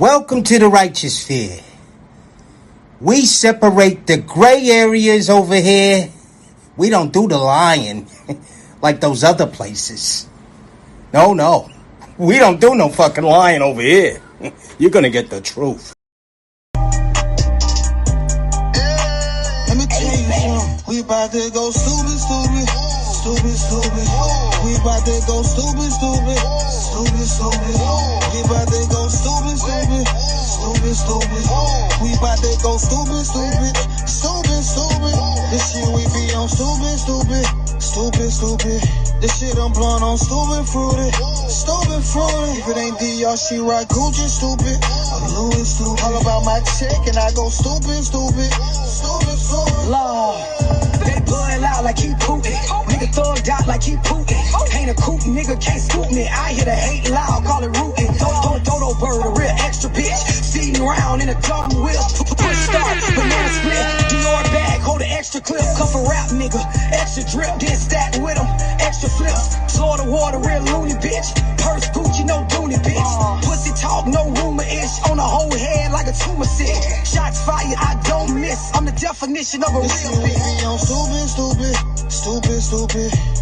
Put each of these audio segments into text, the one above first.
Welcome to the righteous sphere. We separate the gray areas over here. We don't do the lying like those other places. No. We don't do no fucking lying over here. You're gonna get the truth. Let me tell you something. We about to go stupid. We about to go stupid. We about to go stupid. We about to go stupid. This shit we be on stupid. This shit I'm blowing on stupid fruity. If it ain't D, y'all she right Gucci stupid. I'm Louis stupid. All about my check and I go stupid. Lord, they blood loud like he Putin. Nigga throw a dot like he Putin. Ain't a coot, nigga can't scoop me. I hear the hate loud, call it rootin'. Throw a dodo bird, a real extra bitch. Feeding around in a dumb whip. Push start, banana split. Dior bag, hold an extra clip. Cuff a rap nigga, extra drip. Then stack with him, extra flips. Florida water, real loony bitch. Purse Gucci, no Dooney bitch. Pussy talk, no rumor-ish. On the whole head like a tumor sick. Shots fired, I don't miss. I'm the definition of a real bitch. We on stupid.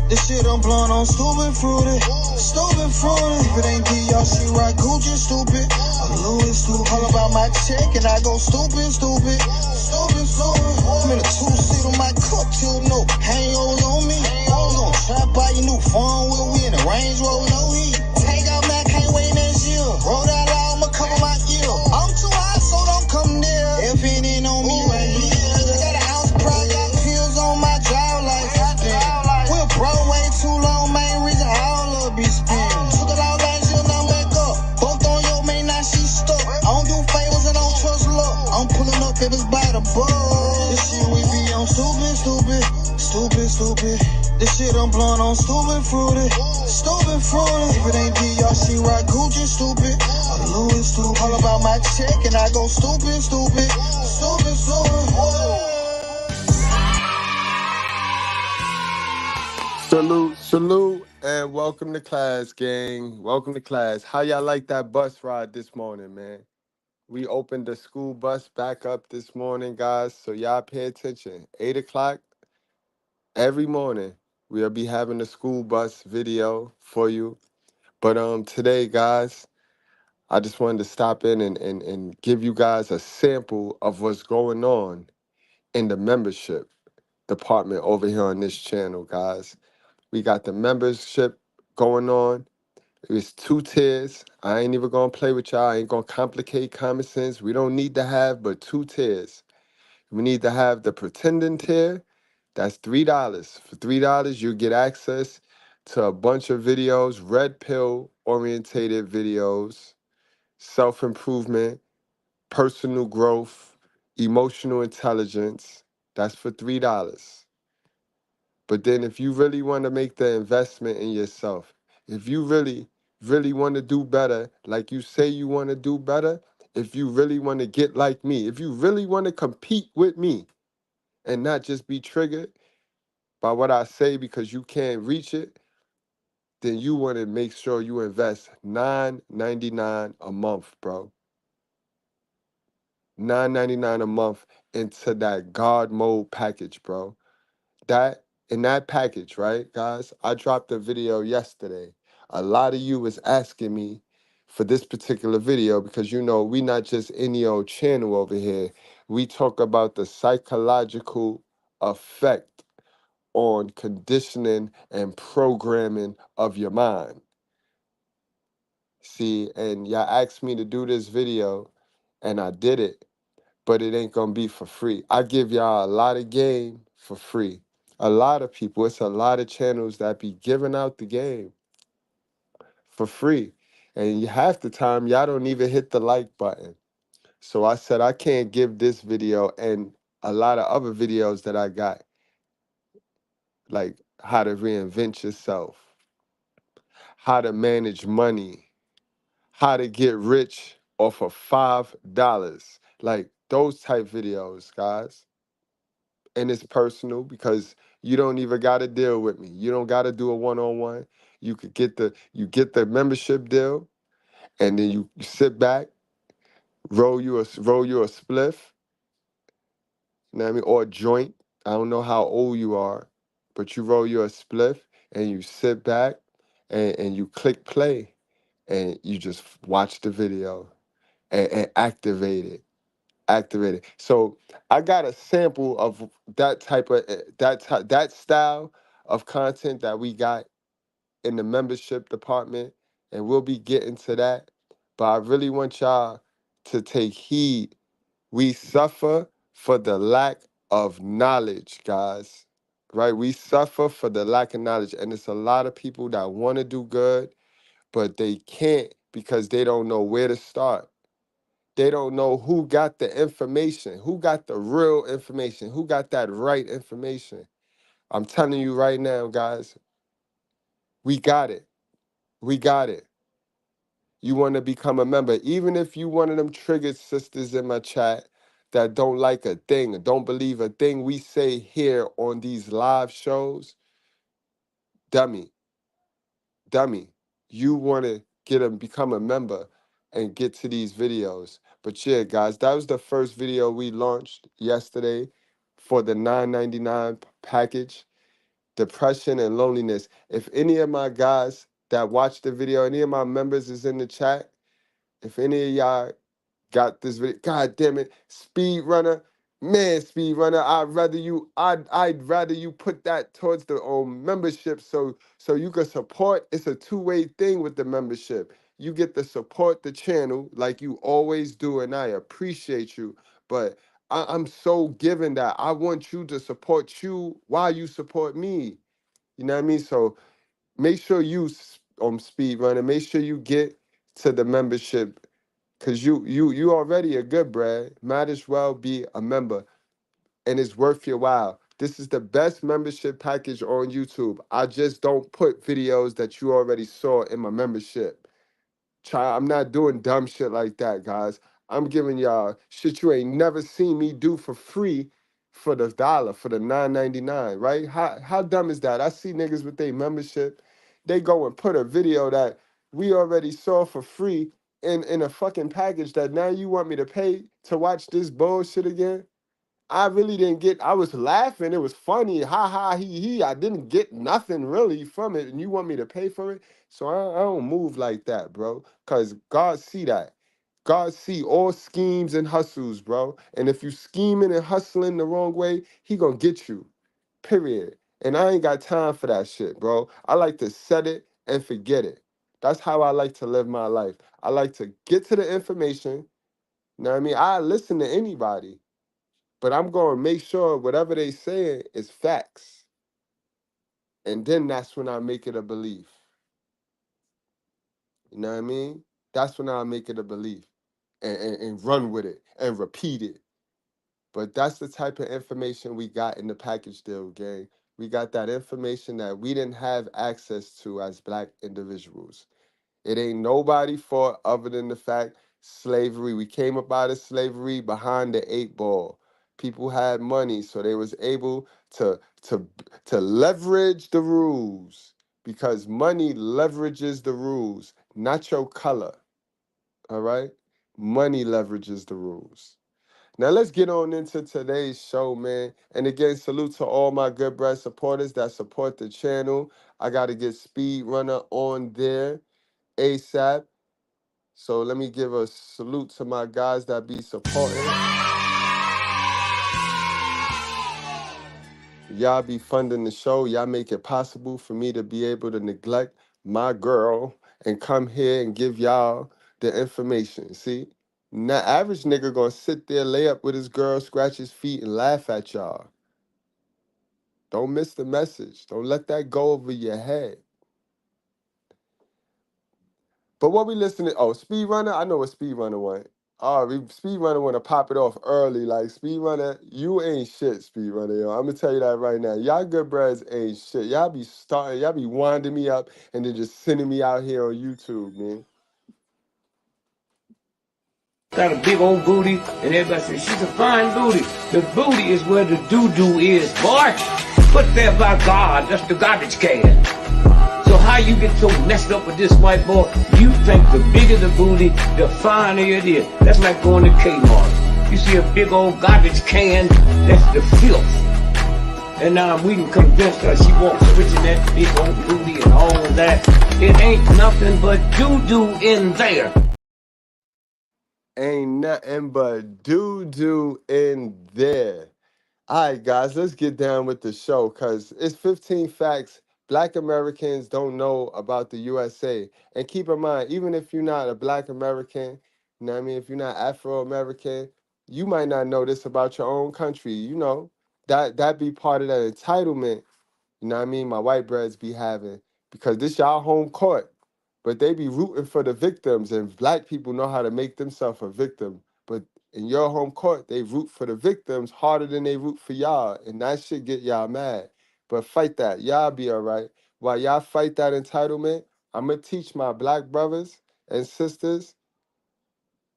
This shit I'm blowing on stupid fruity. If it ain't D, y'all she right Gucci stupid. I'm Louis stupid. All about my check and I go stupid. I'm in a two-seat on my cup till no hangovers on me. We gon' trap by your new phone wheel. We in the Range Rover, no heat. Take out Mac, can't wait next year. Roll that out, I'ma cover my ear. I'm too high, so don't come near. If it ain't on me right here. Got an ounce pride, got pills on my drive like we're broke way too long, main reason I don't love be spinning. Took it out last year, now I'm back up. Both on your main, now she stuck. I don't do favors and don't trust luck. I'm pulling up if it's by the book. This shit we be on stupid. This shit I'm blowing on stupid fruity. If it ain't D, y'all she right Gucci stupid. I'm Louis stupid. All about my check and I go stupid. Salute, and welcome to class, gang. Welcome to class. How y'all like that bus ride this morning, man? We opened the school bus back up this morning, guys, so y'all pay attention. 8 o'clock every morning, we'll be having the school bus video for you. But today, guys, I just wanted to stop in and give you guys a sample of what's going on in the membership department over here on this channel, guys. We got the membership going on. It's 2 tiers. I ain't even gonna play with y'all. I ain't gonna complicate common sense. We don't need to have but 2 tiers. We need to have the pretending tier. That's $3. For $3, you get access to a bunch of videos, red pill orientated videos, self-improvement, personal growth, emotional intelligence. That's for $3. But then if you really want to make the investment in yourself, if you really want to do better, like you say you want to do better, if you really want to get like me, if you really want to compete with me and not just be triggered by what I say because you can't reach it, then you want to make sure you invest $9.99 a month, bro. $9.99 a month into that God mode package, bro. That in that package, right, guys? I dropped a video yesterday. A lot of you was asking me for this particular video because we not just any old channel over here. We talk about the psychological effect on conditioning and programming of your mind. See, and y'all asked me to do this video, and I did it, but it ain't gonna be for free. I give y'all a lot of game for free. A lot of people, it's a lot of channels that be giving out the game for free. And half the time, y'all don't even hit the like button. So I said, I can't give this video and a lot of other videos that I got, like how to reinvent yourself, how to manage money, how to get rich off of $5. Like those type videos, guys. And it's personal because you don't even got to deal with me. You don't got to do a one-on-one. You get the membership deal, and then you sit back roll you a spliff, you know what I mean, or a joint. I don't know how old you are, but you roll you a spliff and you sit back and you click play and you just watch the video and activate it. Activate it. So I got a sample of that type of that style of content that we got in the membership department, and we'll be getting to that. But I really want y'all to take heed. We suffer for the lack of knowledge, guys. Right? We suffer for the lack of knowledge. And it's a lot of people that want to do good, but they can't because they don't know where to start. They don't know who got the information, who got the real information, who got that right information. I'm telling you right now, guys, we got it. We got it. You want to become a member, even if you one of them triggered sisters in my chat that don't like a thing, don't believe a thing we say here on these live shows, dummy, you want to become a member and get to these videos. But yeah, guys, that was the first video we launched yesterday for the $9.99 package, depression and loneliness. If any of my guys that watched the video, any of my members is in the chat, if any of y'all got this video, god damn it, speed runner, man, speed runner, I'd rather you put that towards the membership so you can support. It's a two-way thing with the membership. You get to support the channel like you always do, and I appreciate you, but I'm so given that I want you to support you while you support me. You know what I mean? So make sure you speed runner, make sure you get to the membership. Cause you already a good Brad. Might as well be a member, and it's worth your while. This is the best membership package on YouTube. I just don't put videos that you already saw in my membership. I'm not doing dumb shit like that, guys. I'm giving y'all shit you ain't never seen me do for free for the dollar, for the $9.99, right? How dumb is that? I see niggas with their membership, they go and put a video that we already saw for free in a fucking package that now you want me to pay to watch this bullshit again? I really didn't get, I was laughing. It was funny. Ha ha, he. I didn't get nothing really from it. And you want me to pay for it? So I don't move like that, bro. Because God see that. God see all schemes and hustles, bro. And if you scheming and hustling the wrong way, he gonna get you. Period. And I ain't got time for that shit, bro. I like to set it and forget it. That's how I like to live my life. I like to get to the information. You know what I mean? I listen to anybody. But I'm going to make sure whatever they say is facts. And then that's when I make it a belief. You know what I mean? That's when I make it a belief and run with it and repeat it. But that's the type of information we got in the package deal, gang. We got that information that we didn't have access to as Black individuals. It ain't nobody fault other than the fact slavery. We came up out of slavery behind the 8 ball. People had money, so they was able to leverage the rules because money leverages the rules, not your color. All right? Money leverages the rules. Now let's get on into today's show, man. And again, salute to all my good bread supporters that support the channel. I got to get Speed Runner on there ASAP. So let me give a salute to my guys that be supporting. Y'all be funding the show. Y'all make it possible for me to be able to neglect my girl and come here and give y'all the information. See? Now, average nigga gonna sit there, lay up with his girl, scratch his feet, and laugh at y'all. Don't miss the message. Don't let that go over your head. But what we listening? Oh, Speedrunner. I know what Speedrunner want. Oh, Speedrunner want to pop it off early. Like Speedrunner, you ain't shit, Speedrunner. Yo, I'm gonna tell you that right now. Y'all good breads ain't shit. Y'all be winding me up and then just sending me out here on YouTube, man. Got a big old booty, and everybody says she's a fine booty. The booty is where the doo-doo is, boy. Put there by God, that's the garbage can. So how you get so messed up with this white boy? You think the bigger the booty, the finer it is. That's like going to Kmart. You see a big old garbage can, that's the filth. And now we can convince her she walks with that big old booty and all of that. It ain't nothing but doo-doo in there. Ain't nothing but doo-doo in there. All right, guys, let's get down with the show because it's 15 facts Black Americans don't know about the USA. And keep in mind, even if you're not a Black American, you know what I mean, if you're not Afro-American, you might not know this about your own country. You know, that be part of that entitlement, you know what I mean, my white breads be having because this y'all home court, but they be rooting for the victims and Black people know how to make themselves a victim. But in your home court, they root for the victims harder than they root for y'all. And that shit get y'all mad. But fight that. Y'all be all right. While y'all fight that entitlement, I'm going to teach my Black brothers and sisters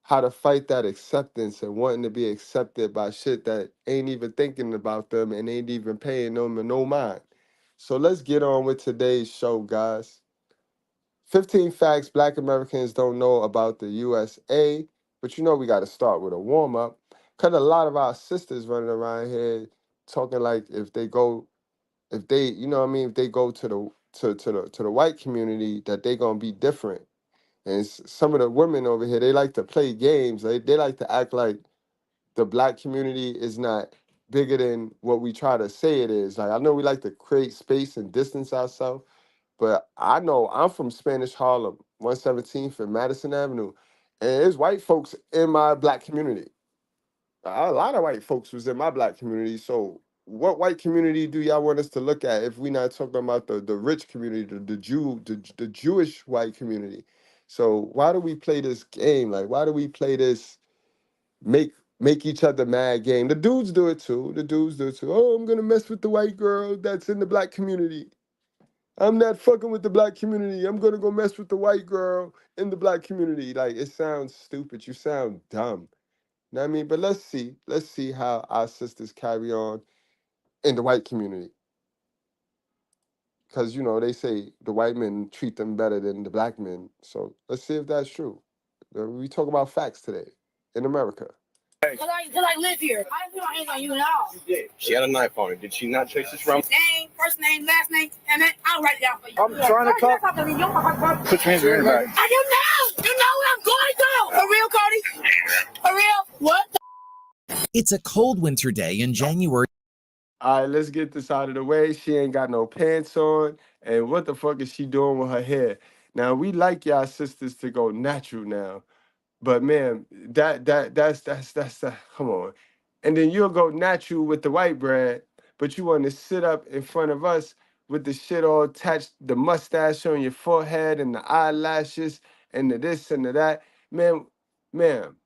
how to fight that acceptance and wanting to be accepted by shit that ain't even thinking about them and ain't even paying them no mind. So let's get on with today's show, guys. 15 facts Black Americans don't know about the USA. But you know we got to start with a warm-up. Because a lot of our sisters running around here talking like if they, you know what I mean, if they go to the white community, that they going to be different. And some of the women over here, they like to play games. They like to act like the Black community is not bigger than what we try to say it is. Like, I know we like to create space and distance ourselves, but I know I'm from Spanish Harlem, 117th and Madison Avenue, and there's white folks in my Black community. A lot of white folks was in my Black community. So what white community do y'all want us to look at if we're not talking about the rich community, the Jewish white community? So why do we play this game? Like, why do we play this make each other mad game? The dudes do it too. The dudes do it too. Oh, I'm gonna mess with the white girl that's in the Black community. I'm not fucking with the Black community. I'm gonna go mess with the white girl in the Black community. Like, it sounds stupid. You sound dumb. You know what I mean? But let's see how our sisters carry on in the white community. Because, you know, they say the white men treat them better than the Black men. So let's see if that's true. We talk about facts today in America. Cause I live here. I didn't put my hands on you at all. She did. She had a knife on her. Did she not trace this from? Name, first name, last name, and then I'll write it down for you. I'm trying to talk. Put your hands behind your back. I do now. You know what I'm going through. For real, Cody? For real? What? It's a cold winter day in January. All right, let's get this out of the way. She ain't got no pants on. And what the fuck is she doing with her hair? Now, we like y'all sisters to go natural now. But man, that's come on. And then you'll go natural with the white bread, but you want to sit up in front of us with the shit all attached, the mustache on your forehead and the eyelashes and the this and the that. Man, ma'am,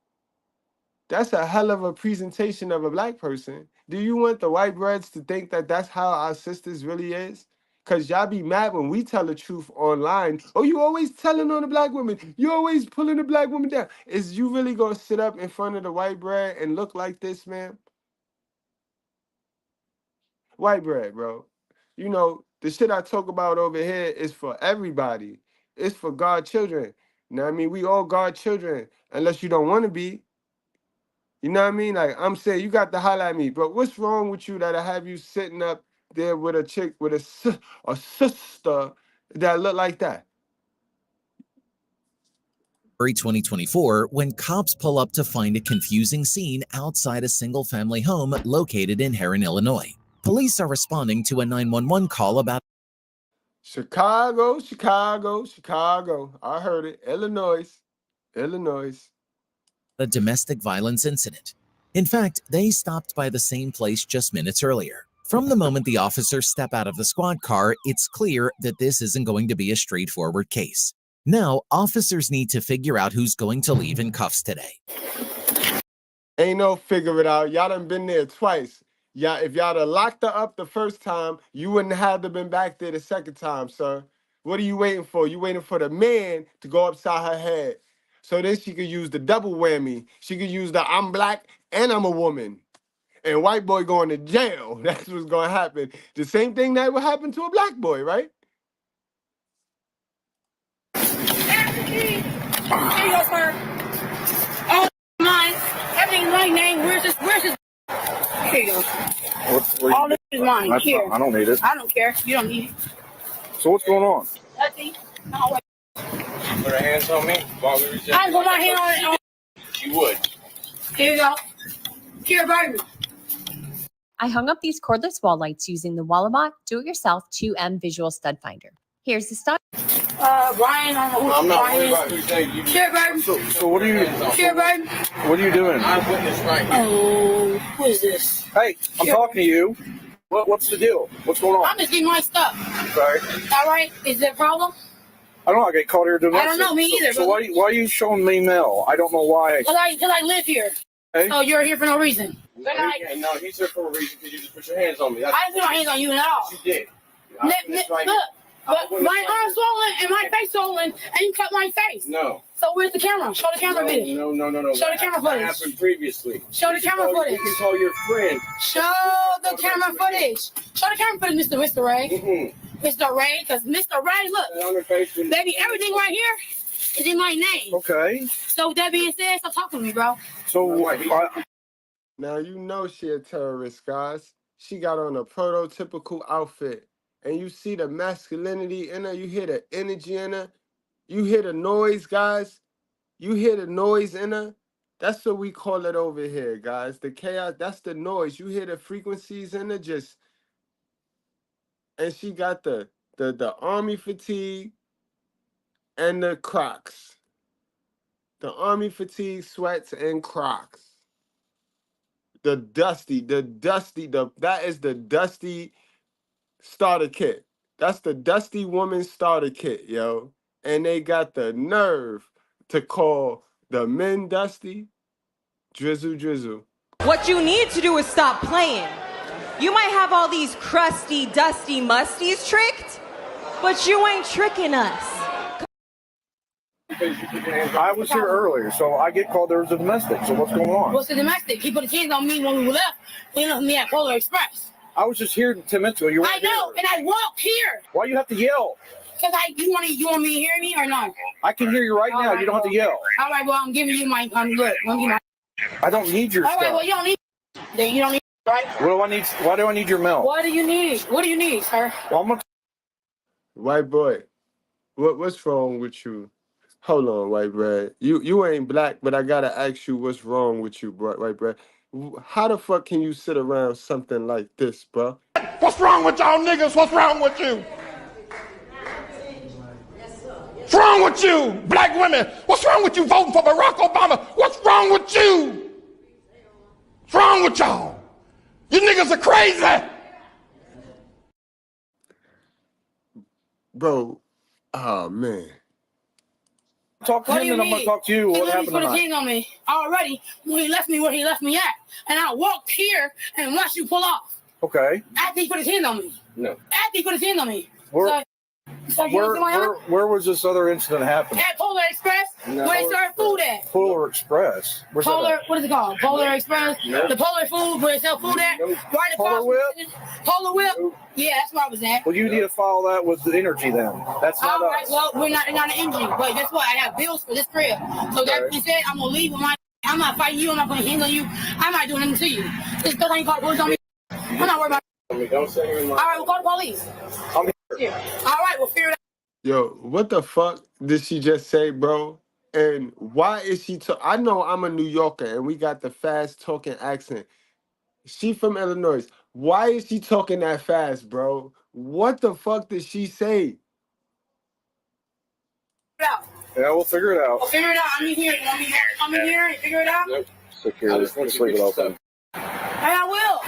that's a hell of a presentation of a Black person. Do you want the white breads to think that that's how our sisters really is? Because y'all be mad when we tell the truth online. Oh, you always telling on the Black women. You always pulling the Black woman down. Is you really going to sit up in front of the white bread and look like this, man? White bread, bro. You know, the shit I talk about over here is for everybody. It's for God children. You know what I mean? We all God children, unless you don't want to be. You know what I mean? Like, I'm saying, you got to holler at me. But what's wrong with you that I have you sitting up there with a chick, with a sister that look like that? 2024, when cops pull up to find a confusing scene outside a single-family home located in Heron, Illinois. Police are responding to a 911 call about Chicago. I heard it. Illinois. a domestic violence incident. In fact, they stopped by the same place just minutes earlier. From the moment the officers step out of the squad car, it's clear that this isn't going to be a straightforward case. Now, officers need to figure out who's going to leave in cuffs today. Ain't no figure it out. Y'all done been there twice. Y'all, if y'all done locked her up the first time, you wouldn't have to been back there the second time, sir. What are you waiting for? You waiting for the man to go upside her head. So then she could use the double whammy. She could use the I'm Black and I'm a woman. And white boy going to jail. That's what's going to happen. The same thing that would happen to a Black boy, right? Here you go, sir. Oh, mine. Everything's my name. Where's this? Here you go. All this is mine. Here. I don't need it. I don't care. You don't need it. So what's going on? Nothing. No, wait. Put her hands on me while we were I put my hand on it. She would. Here you go. Here, baby. I hung up these cordless wall lights using the Wallabot Do-It-Yourself 2M Visual Stud Finder. Here's the stud. Brian on the I'm not worried about who's saying you. Here, baby. So what are you? Here, baby. What are you doing? I'm witness right now. Oh, who is this? Hey, I'm talking to you. What's the deal? What's going on? I'm just getting my stuff. Sorry. All right. Is there a problem? I don't know. I get caught here doing that. I don't know. Me either. So why are you showing me mail? I don't know why. Because I live here. Hey? So you're here for no reason. No, he's here for a reason because you just put your hands on me. I didn't put my hands on you at all. You did. Look, but my arm's swollen and my face swollen, and you cut my face. No. So where's the camera? Show the camera video. No. Show the camera footage. That happened previously. Show the camera footage. You can call your friend. Show the camera footage. Show the camera footage, Mr. Ray. Mm-hmm. Mr. Ray, because Mr. Ray, look, baby, everything right here is in my name. Okay. So with that being said, stop talking to me, bro. So Now you know she a terrorist, guys. She got on a prototypical outfit. And you see the masculinity in her. You hear the energy in her. You hear the noise, guys. You hear the noise in her. That's what we call it over here, guys. The chaos, that's the noise. You hear the frequencies in her just... And she got the army fatigue and the Crocs. The army fatigue, sweats, and Crocs. That is the dusty starter kit. That's the dusty woman starter kit, yo. And they got the nerve to call the men dusty. Drizzle. What you need to do is stop playing. You might have all these crusty, dusty musties tricked, but you ain't tricking us. I was here earlier, so I get called there was a domestic. So what's going on? What's the domestic? He put his hands on me when we left. He left me at Polar Express. I was just here 10 minutes ago. I know, and I walked here. Why you have to yell? Because you want me to hear me or not? I can hear you right now. You don't have to yell. All right, well, I'm giving you my look. I don't need your stuff. stuff. All right, well, you don't need. Then you don't need. Right? What do I need? Why do I need your milk? What do you need? What do you need, sir? Well, I'm gonna... White boy, what's wrong with you? Hold on, white bread. You ain't black, but I gotta ask you what's wrong with you, bro, white bread. How the fuck can you sit around something like this, bro? What's wrong with y'all niggas? What's wrong with you? What's wrong with you, black women? What's wrong with you voting for Barack Obama? What's wrong with you? What's wrong with y'all? You niggas are crazy. Bro, oh man. Talk to him and I'm gonna talk to you. What happened tonight? He put his hands on me already when he left me where he left me at. And I walked here and watched you pull off. Okay. After he put his hands on me. No. After he put his hands on me. Where was this other incident happening? At Polar Express, where they serve food at. Polar Express? What is it called? Polar Express? The Polar Food, where they sell food at? Right Polar Whip? Polar Whip? Yeah, that's where I was at. Well, you need to follow that with the energy then. That's not all right, us. Well, we're not an energy, but guess what? I have bills for this crib. So that being said, I'm going to leave with I'm not fighting you. I'm not going to handle you. I'm not doing anything to you. This stuff ain't called police on me. I'm not worried about it. Don't say you're in my... All right, we'll call the police. I'm here. All right, we'll figure it out. Yo, what the fuck did she just say, bro? And why is she I know I'm a New Yorker and we got the fast talking accent. She from Illinois. Why is she talking that fast, bro? What the fuck did she say? Yeah, we'll figure it out. We'll figure it out. I'm in here. You want me to come in here and figure it out? Nope. Security. Just leave it open. And I will.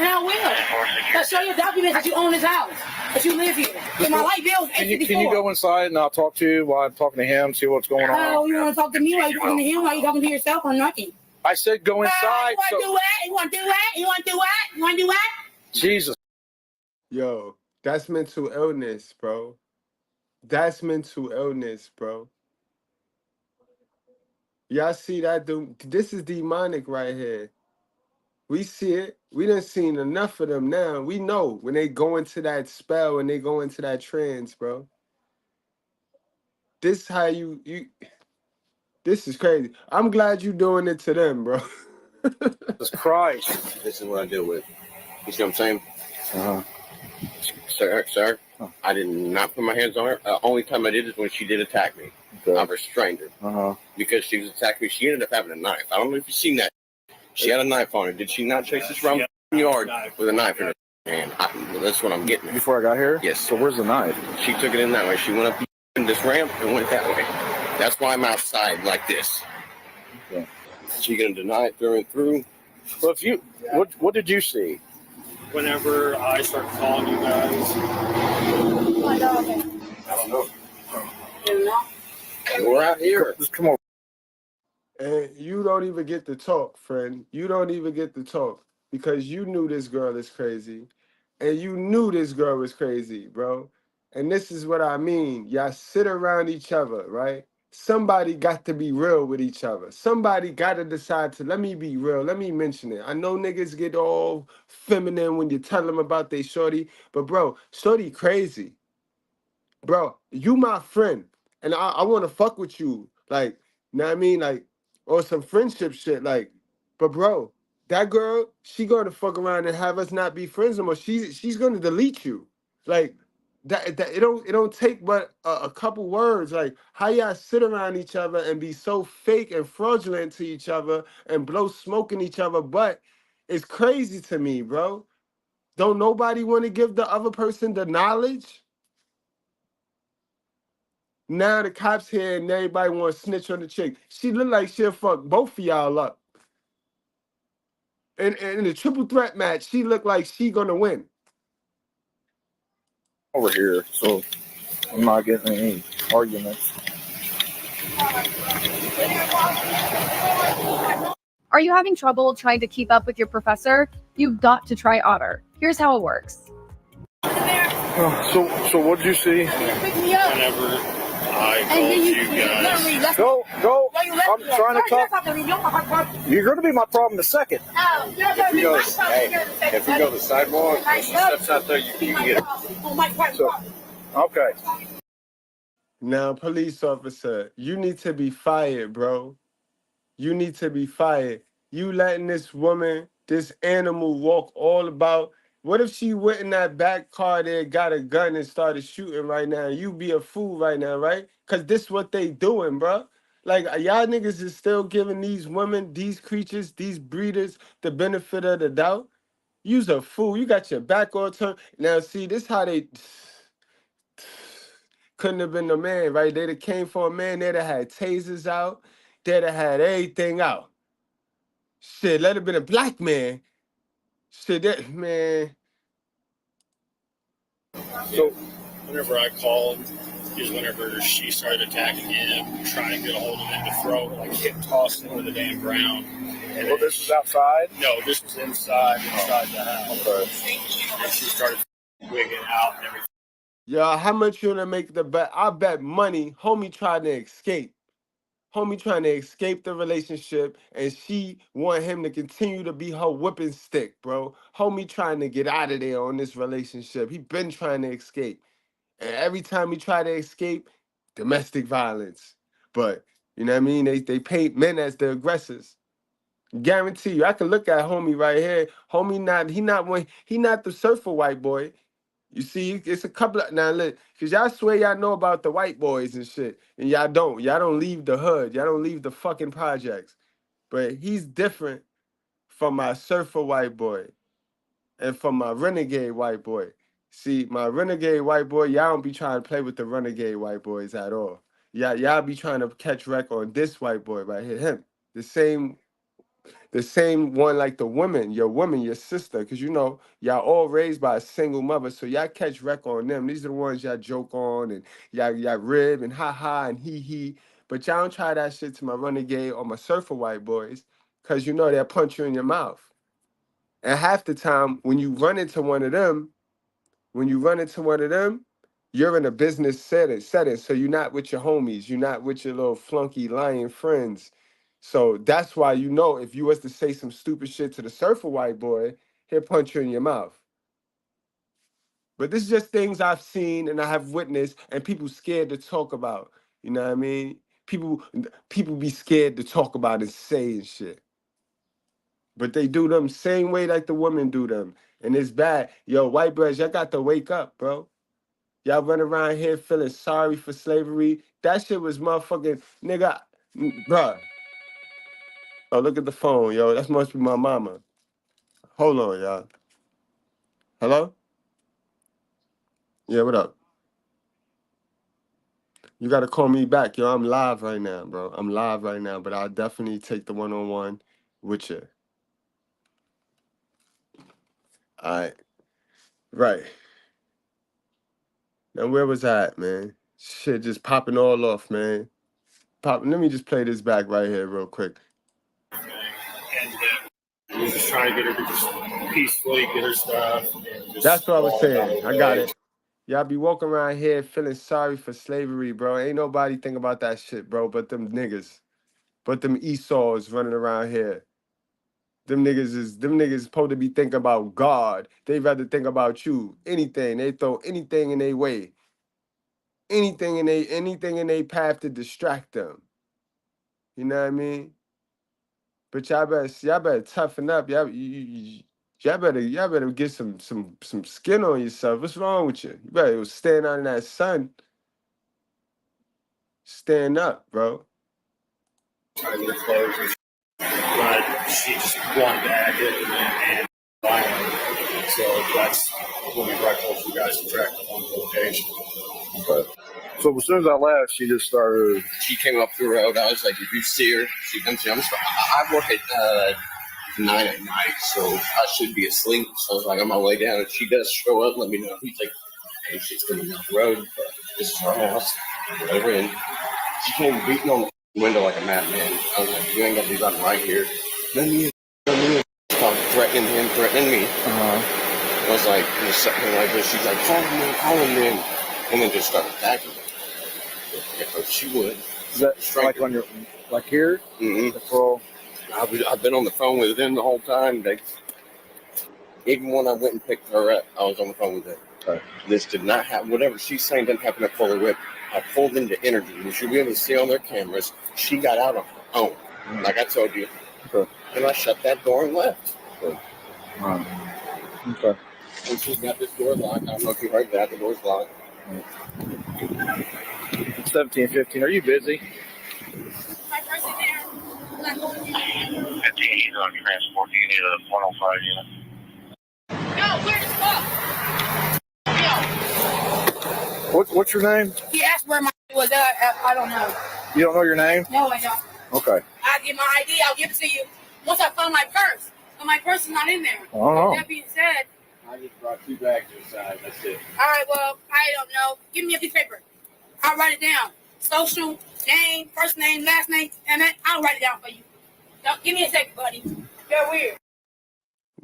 Let's show you documents that you own this house, that you live here. And my light bill is $8.54. Can you go inside and I'll talk to you while I'm talking to him, see what's going on? Oh, you want to talk to me while you're talking to him? While you're talking to yourself or nothing? I said go inside. You want to do that? Jesus. Yo, that's mental illness, bro. That's mental illness, bro. Y'all see that, dude? This is demonic right here. We see it. We done seen enough of them now. We know when they go into that spell and they go into that trance, bro. This how you This is crazy. I'm glad you doing it to them, bro. Jesus Christ. This is what I deal with. You see what I'm saying? Uh-huh. Sir, I did not put my hands on her. Only time I did is when she did attack me. Okay. I restrained her. Uh-huh. Because she was attacking me. She ended up having a knife. I don't know if you've seen that. She had a knife on her. Did she not chase us around the yard with a knife in her hand? That's what I'm getting at. Before I got here? Yes. So where's the knife? She took it in that way. She went up this ramp and went that way. That's why I'm outside like this. Okay. She gonna deny it through and through. Well, if you, what did you see? Whenever I start calling you guys. I don't know. We're out here. Just come on. And you don't even get to talk, friend. You don't even get to talk because you knew this girl is crazy. And you knew this girl was crazy, bro. And this is what I mean. Y'all sit around each other, right? Somebody got to be real with each other. Somebody got to decide to, let me be real. Let me mention it. I know niggas get all feminine when you tell them about they shorty. But, bro, shorty crazy. Bro, you my friend. And I want to fuck with you. Like, you know what I mean? Like, or some friendship shit. Like, but, bro, that girl, she going to fuck around and have us not be friends no more. She's going to delete you. Like, that it don't take but a couple words. Like, how y'all sit around each other and be so fake and fraudulent to each other and blow smoke in each other. But it's crazy to me, bro. Don't nobody want to give the other person the knowledge? Now the cops here and everybody want to snitch on the chick. She look like she'll fuck both of y'all up. And in the triple threat match, she looked like she gonna win. Over here, so I'm not getting any arguments. Are you having trouble trying to keep up with your professor? You've got to try Otter. Here's how it works. So what did you see? Whenever I called you guys. Go. I'm trying to talk. You're going to be my problem in a second. If we go to the sidewalk, and she steps out there, you can get her. So, okay. Now, police officer, you need to be fired, bro. You need to be fired. You letting this woman, this animal walk all about. What if she went in that back car there, got a gun and started shooting right now? You be a fool right now, right? Because this what they doing, bro. Like, y'all niggas is still giving these women, these creatures, these breeders, the benefit of the doubt. You's a fool. You got your back all turned. Now, see, this how they... Couldn't have been the man, right? They'd have came for a man. They'd have had tasers out. They'd have had everything out. Shit, let it been a black man. Shit, that, man. So, whenever I called, is whenever she started attacking him, trying to get a hold of him to throw, like hip toss him to the damn ground. And Well, this is outside? No, this was inside the house. Okay. And she started wigging out and everything. Yo, how much you wanna make the bet? I bet money. Homie trying to escape. Homie trying to escape the relationship, and she want him to continue to be her whipping stick, bro. Homie trying to get out of there on this relationship. He been trying to escape. And every time he try to escape, domestic violence. But, you know what I mean? They paint men as the aggressors. Guarantee you, I can look at homie right here. Homie he not the surfer white boy. You see, it's a couple of, now look, because y'all swear y'all know about the white boys and shit, and y'all don't. Y'all don't leave the hood. Y'all don't leave the fucking projects. But he's different from my surfer white boy and from my renegade white boy. See, my renegade white boy, y'all don't be trying to play with the renegade white boys at all. Y'all be trying to catch wreck on this white boy right here, him. The same one like the woman, your sister, because you know, y'all all raised by a single mother, so y'all catch wreck on them. These are the ones y'all joke on and y'all rib and ha and he. But y'all don't try that shit to my renegade or my surfer white boys, because you know they'll punch you in your mouth. And half the time, when you run into one of them, you're in a business setting, so you're not with your homies, you're not with your little flunky lying friends. So that's why you know if you was to say some stupid shit to the surfer white boy, he'll punch you in your mouth. But this is just things I've seen and I have witnessed and people scared to talk about. You know what I mean? people be scared to talk about and say and shit. But they do them same way like the women do them. And it's bad. Yo, white boys, y'all got to wake up, bro. Y'all run around here feeling sorry for slavery. That shit was motherfucking, nigga, bruh. Oh, look at the phone, yo. That must be my mama. Hold on, y'all. Hello? Yeah, what up? You got to call me back, yo. I'm live right now, bro. I'm live right now, but I'll definitely take the one-on-one with you. All right. Right. Now, where was I at, man? Shit just popping all off, man. Let me just play this back right here real quick. And we're just trying to get her to just peacefully get her stuff. And just That's what I was walk saying. out I of got the it. Y'all be walking around here feeling sorry for slavery, bro. Ain't nobody think about that shit, bro, but them niggas. But them Esau's running around here. Them niggas supposed to be thinking about God. They rather think about you. Anything. They throw anything in their way. Anything in their path to distract them. You know what I mean? But y'all better toughen up. Y'all better get some skin on yourself. What's wrong with you? You better stand out in that sun. Stand up, bro. trying to get her clothes and but she just wanted to act it and violent. So that's when we brought both you guys to track the one location. Okay. So as soon as I left, she just started. She came up the road. I was like, if you see her, she comes here. I work at 9 at night, so I should be asleep. So I was like, on my way down, and she does show up. Let me know. He's like, hey, she's coming down the road. But this is our house. Whatever. And she came beating on the window like a madman. I was like, you ain't gonna be running right here. Let me start threatening me. I was like, she's like, call him in, and then just started attacking me. If she would. Is that like on your, like here? Mm-hmm. That's all. I've been on the phone with them the whole time. Even when I went and picked her up, I was on the phone with them. Okay. This did not happen. Whatever she's saying didn't happen at Fuller Whip. I pulled into energy. You should be able to see on their cameras. She got out on her own, like I told you. Okay. And I shut that door and left. Okay. Okay. And she's got this door locked. I don't know if you heard that. The door's locked. 17, 15. Are you busy? 15, he's on transport. You need a 105 unit. No, where the fuck? What's your name? He asked where my was at. I don't know. You don't know your name? No, I don't. Okay. I'll get my ID. I'll give it to you once I find my purse. But my purse is not in there. I don't know. That being said, I just brought 2 bags inside. That's it. all right, well, I don't know. Give me a piece of paper. I'll write it down. Social, name, first name, last name, and then I'll write it down for you. Don't, give me a second, buddy. You're weird.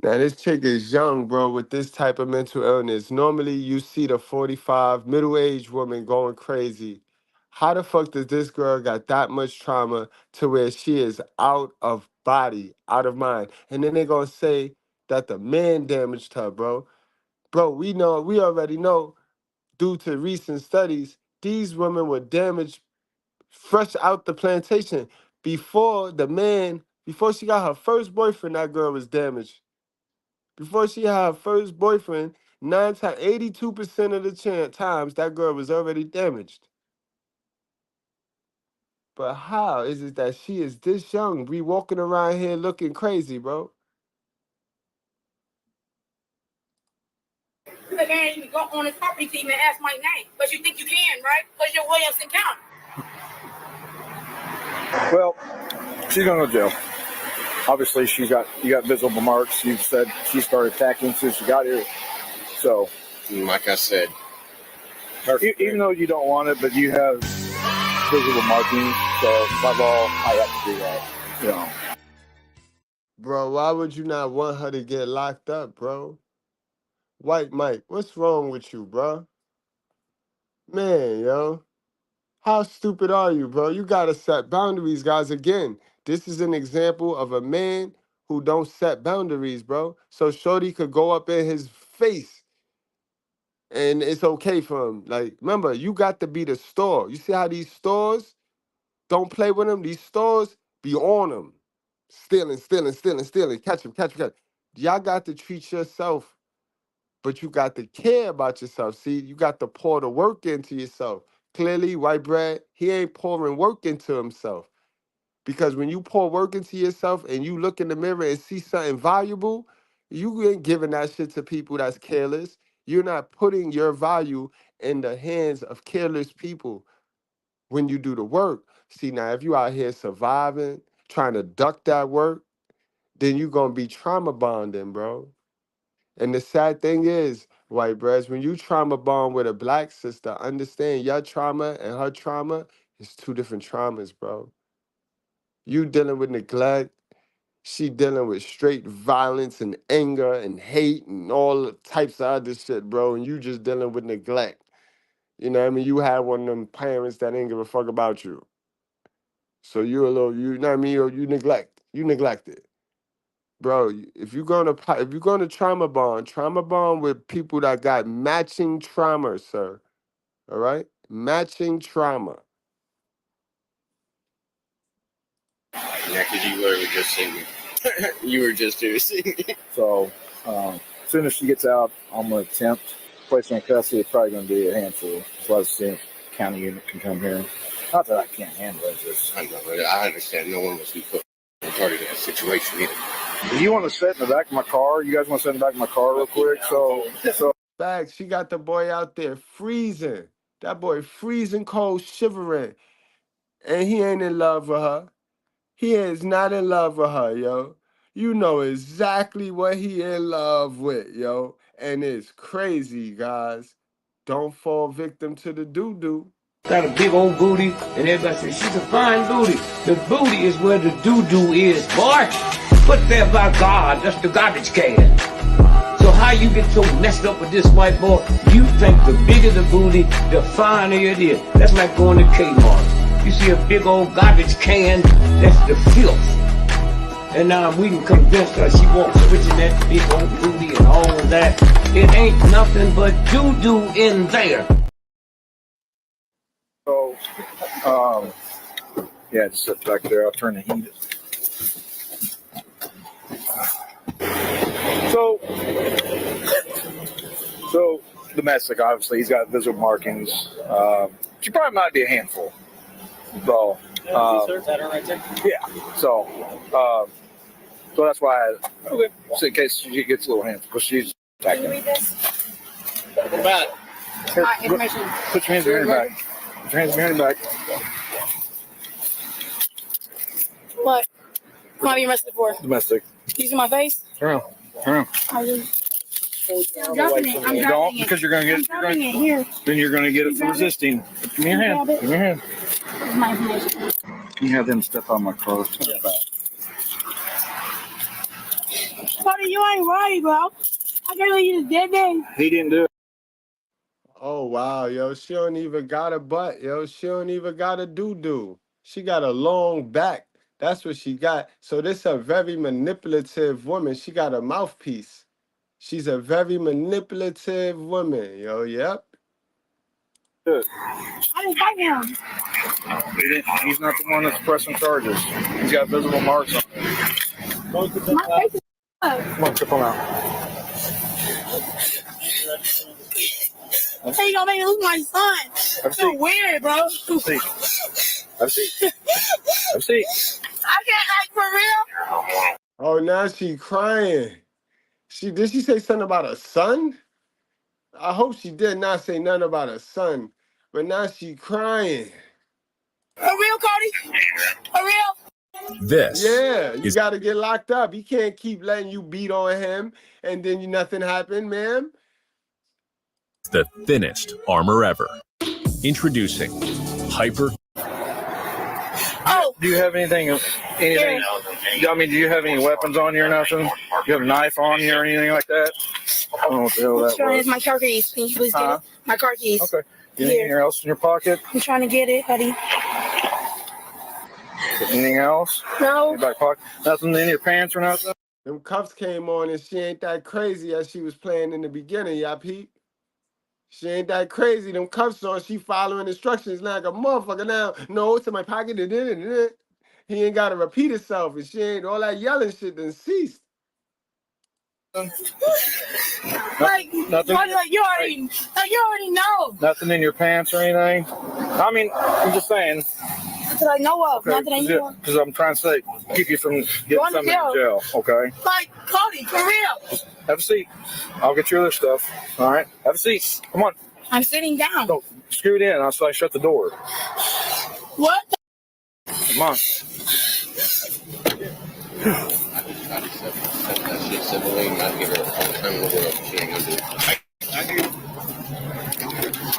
Now, this chick is young, bro, with this type of mental illness. Normally, you see the 45, middle-aged woman going crazy. How the fuck does this girl got that much trauma to where she is out of body, out of mind? And then they're going to say that the man damaged her, bro. Bro, we already know, due to recent studies, these women were damaged fresh out the plantation. Before she got her first boyfriend, that girl was damaged. Before she had her first boyfriend, 82% of the times, that girl was already damaged. But how is it that she is this young, we walking around here looking crazy, bro? You can't even go on his property team and ask my name. But you think you can, right? Because you're Williamson County. Well, she's gonna go to jail. Obviously, you got visible marks. You said she started attacking since she got here. So, like I said, even though you don't want it, but you have visible marking. So by law, I have to do that. You know. Bro, why would you not want her to get locked up, bro? White Mike, what's wrong with you, bro? Man, yo. How stupid are you, bro? You gotta set boundaries, guys. Again, this is an example of a man who don't set boundaries, bro. So Shorty could go up in his face and it's okay for him. Like, remember, you got to be the store. You see how these stores, Don't play with them. These stores be on them. Stealing. Catch them. Y'all got to treat yourself, but you got to care about yourself. See, you got to pour the work into yourself. Clearly, White Bread, he ain't pouring work into himself. Because when you pour work into yourself and you look in the mirror and see something valuable, you ain't giving that shit to people that's careless. You're not putting your value in the hands of careless people when you do the work. See, now, if you out here surviving, trying to duck that work, then you going to be trauma bonding, bro. And the sad thing is, White Breads, when you trauma bond with a black sister, understand your trauma and her trauma is two different traumas, bro. You dealing with neglect. She dealing with straight violence and anger and hate and all types of other shit, bro. And you just dealing with neglect. You know what I mean? You had one of them parents that ain't give a fuck about you. So you a little, you know what I mean? You neglected. Bro, if you're gonna trauma bond with people that got matching trauma, sir. All right? Matching trauma. Yeah, because you literally just singing. You were just here singing. So, as soon as she gets out, I'm going to attempt placing in custody. It's probably going to be a handful. That's why the county unit can come here. Not that I can't handle it. Just I know, but I understand. No one must be put in target in that situation either. Do you want to sit in the back of my car? You guys want to sit in the back of my car real quick? So. Facts, she got the boy out there freezing. That boy freezing cold, shivering. And he ain't in love with her. He is not in love with her, yo. You know exactly what he in love with, yo. And it's crazy, guys. Don't fall victim to the doo-doo. Got a big old booty, and everybody says she's a fine booty. The booty is where the doo-doo is, boy. Put there by God, that's the garbage can. So how you get so messed up with this white boy? You think the bigger the booty, the finer it is. That's like going to Kmart. You see a big old garbage can, that's the filth. And now we can convince her she wants switching that big old booty and all of that. It ain't nothing but doo-doo in there. So, yeah, just sit back there. I'll turn the heat. So domestic, obviously, he's got visible markings. She probably might be a handful. So, Is that her right there? yeah. So that's why just in case she gets a little handful, because she's attacking. Can you read this? What about it? Information. Put your hands behind your back. Put your hands behind your back. What? What are you arrested for? Domestic. Using my face? Turn around. I'm dropping it. I'm Don't, dropping it. because you're going to get. I'm dropping it here. Then you're going to get it for resisting. Give me your hand. Give me your hand. This is my information. You have them step on my clothes. Turn it back. Buddy, you ain't right, bro. I can't believe you just did that. He didn't do it. Oh, wow, yo. She don't even got a butt, yo. She don't even got a doo-doo. She got a long back. That's what she got. So this a very manipulative woman. She got a mouthpiece. She's a very manipulative woman, yo. Yep. Good. I didn't fight him. He's not the one that's pressing charges. He's got visible marks on him. My face is up. Come on, trip him out. How you gonna make me lose my son? That's so weird, bro. I've seen. I can't act for real. Oh, now she crying. Did she say something about a son? I hope she did not say nothing about a son. But now she crying. For real, Cody? For real? This Yeah, you got to get locked up. He can't keep letting you beat on him and then nothing happen, ma'am. the thinnest armor ever. Introducing Hyper. Oh. Do you have anything? I mean, do you have any weapons on you or nothing? Do you have a knife on you or anything like that? I don't know what the hell that was. My car keys. Can you please get it? My car keys. Okay. Anything else in your pocket? I'm trying to get it, buddy. Anything else? No. Your back pocket? Nothing in your pants or nothing? Them cuffs came on and she ain't that crazy as she was playing in the beginning, y'all peep. She ain't that crazy. Them cuffs on, she following instructions like a motherfucker now. No, it's in my pocket. He ain't got to repeat himself, and she ain't all that yelling shit done ceased. Like, Nothing. like you already know. Nothing in your pants or anything? I mean, I'm just saying. That I know of. Okay, Not that I knew of. because I'm trying to say, keep you from getting something in jail, okay? Like, Cody, for real. Have a seat. I'll get your other stuff, all right? Have a seat. Come on. I'm sitting down. No, scoot in. I'll say shut the door. What? Come on.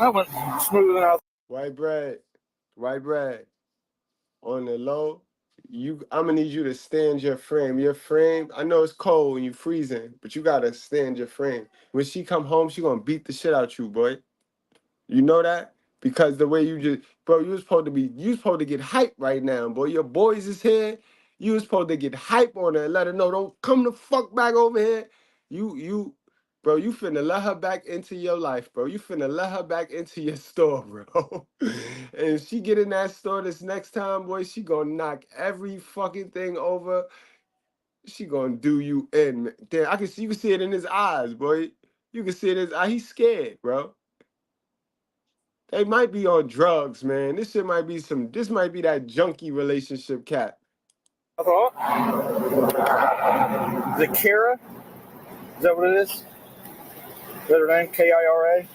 I went smoothing out. White bread. On the low, I'm gonna need you to stand your frame. Your frame, I know it's cold and you freezing, but you gotta stand your frame. When she come home, she gonna beat the shit out you, boy. You know that? Because the way you just, bro, you supposed to get hype right now, boy. Your boys is here. You was supposed to get hype on her and let her know, don't come the fuck back over here. Bro, you finna let her back into your life, bro. You finna let her back into your store, bro. And if she get in that store this next time, boy, she gonna knock every fucking thing over. She gonna do you in, man. Damn, you can see it in his eyes, boy. You can see it in his eye. He's scared, bro. They might be on drugs, man. This might be that junkie relationship cat. I thought. Is it Kara? Is that what it is? Is that her name? Kira?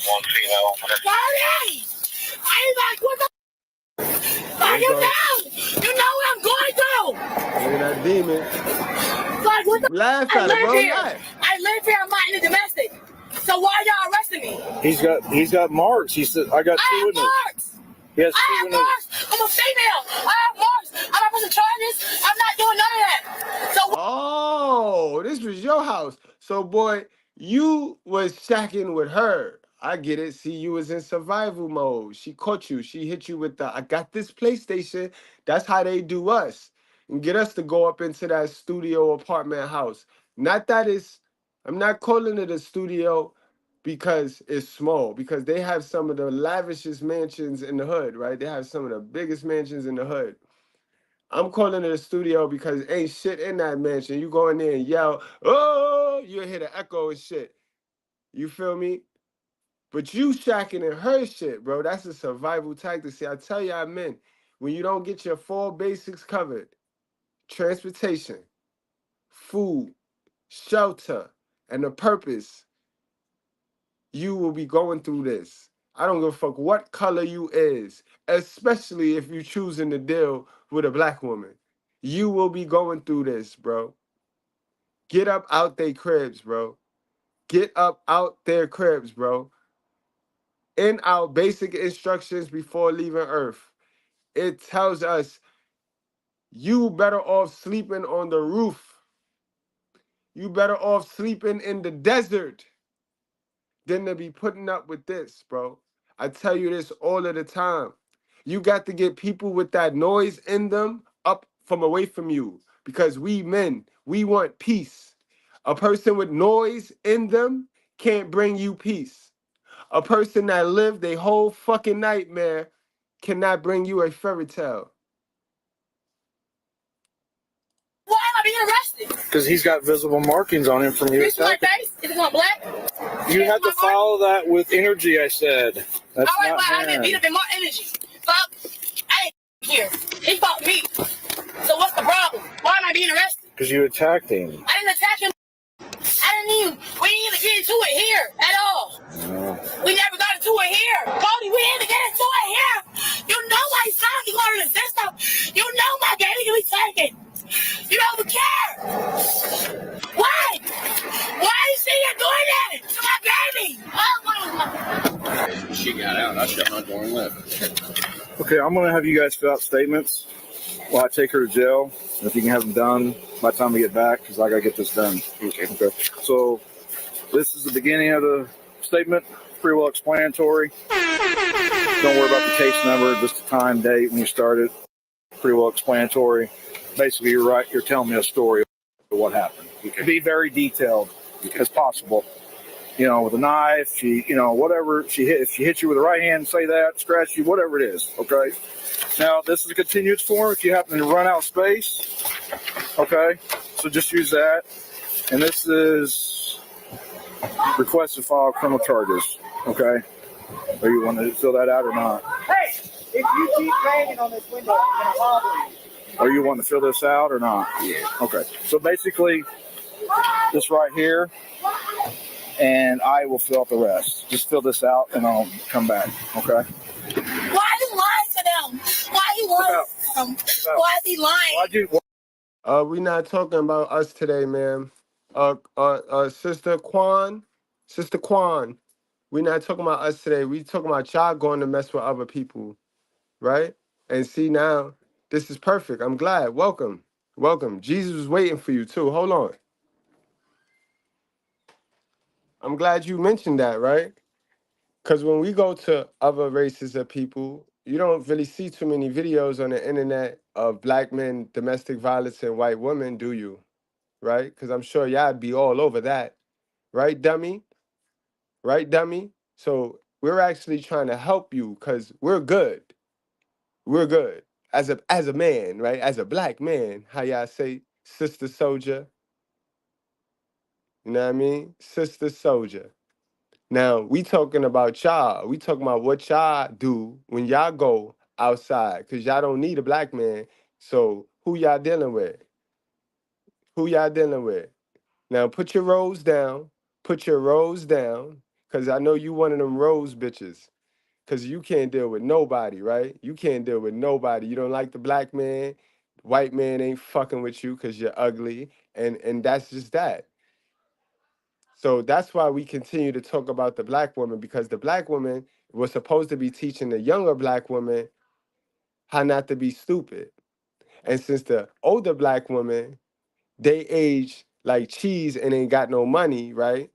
One female. Sorry! I like, what the you know? You know what I'm going through! Look at that demon. Like, what the Laugh at it, bro. I live here, I'm not in the domestic. So why y'all arresting me? He's got marks. He said, I got two witnesses. Marks! Yes, I have marks! I'm a female! I have marks! I'm not supposed to charges! I'm not doing none of that! So oh, this was your house. So, boy, you was shacking with her. I get it. See, you was in survival mode. She caught you. She hit you with the, I got this PlayStation. That's how they do us. And get us to go up into that studio apartment house. Not that it's, I'm not calling it a studio because it's small, because they have some of the lavishest mansions in the hood, right? They have some of the biggest mansions in the hood. I'm calling it a studio because ain't shit in that mansion. You go in there and yell, oh, you'll hear the echo and shit. You feel me? But you shacking in her shit, bro. That's a survival tactic. See, I tell y'all men, when you don't get your 4 basics covered, transportation, food, shelter, and a purpose, you will be going through this. I don't give a fuck what color you is, especially if you choosing to deal with a black woman. You will be going through this, bro. Get up out their cribs, bro. Get up out their cribs, bro. In our basic instructions before leaving Earth, it tells us you better off sleeping on the roof. You better off sleeping in the desert than to be putting up with this, bro. I tell you this all of the time. You got to get people with that noise in them up from away from you, because we men, we want peace. A person with noise in them can't bring you peace. A person that lived their whole fucking nightmare cannot bring you a fairy tale. why am I being arrested? Because he's got visible markings on him from you. This is my face? Is it going black? You have to follow that with energy, I said. That's all right, not well, I get beat up in more energy. Fuck. I ain't here. He fought me. So what's the problem? Why am I being arrested? Because you attacked him. I didn't attack him. We didn't even get into it here at all. We never got into it here. Cody, we didn't get into it here. You know my son, you going to the system. You know my baby can be taken. You don't care. Why? Why is she doing that to my baby? She got out. I shut my door and left. Okay, I'm going to have you guys fill out statements while I take her to jail. If you can have them done by the time we get back, because I got to get this done. Okay. So this is the beginning of the statement. Pretty well explanatory. Don't worry about the case number, just the time, date, when you started. Pretty well explanatory. Basically, you're telling me a story of what happened. Okay. Be very detailed. as possible. You know, with a knife, whatever if she hits you with the right hand, say that, scratch you, whatever it is, okay? Now, this is a continuance form if you happen to run out of space, okay? So just use that. And this is request to file criminal charges, okay? Or you want to fill that out or not? Hey, if you keep banging on this window, I'm going to bother you. Or you want to fill this out or not? Yeah. Okay. So basically, this right here, and I will fill out the rest. Just fill this out, and I'll come back. Okay. Why are you lying to them? Why are you lying to them? Why is he lying? We're not talking about us today, ma'am. Sister Kwan, we're not talking about us today. We talking about y'all going to mess with other people, right? And see now, this is perfect. I'm glad. Welcome. Jesus was waiting for you too. Hold on. I'm glad you mentioned that, right? Because when we go to other races of people, you don't really see too many videos on the internet of black men, domestic violence, and white women, do you? Right? Because I'm sure y'all be all over that. Right, dummy? Right, dummy? So we're actually trying to help you because we're good. We're good. As a man, right? As a black man, how y'all say, sister soldier? You know what I mean? Sister soldier. Now, we talking about y'all. We talking about what y'all do when y'all go outside. Because y'all don't need a black man. So who y'all dealing with? Now, put your rose down. Because I know you one of them rose bitches. Because you can't deal with nobody, right? You can't deal with nobody. You don't like the black man. White man ain't fucking with you because you're ugly. And that's just that. So that's why we continue to talk about the black woman, because the black woman was supposed to be teaching the younger black woman how not to be stupid. And since the older black woman, they age like cheese and ain't got no money, right?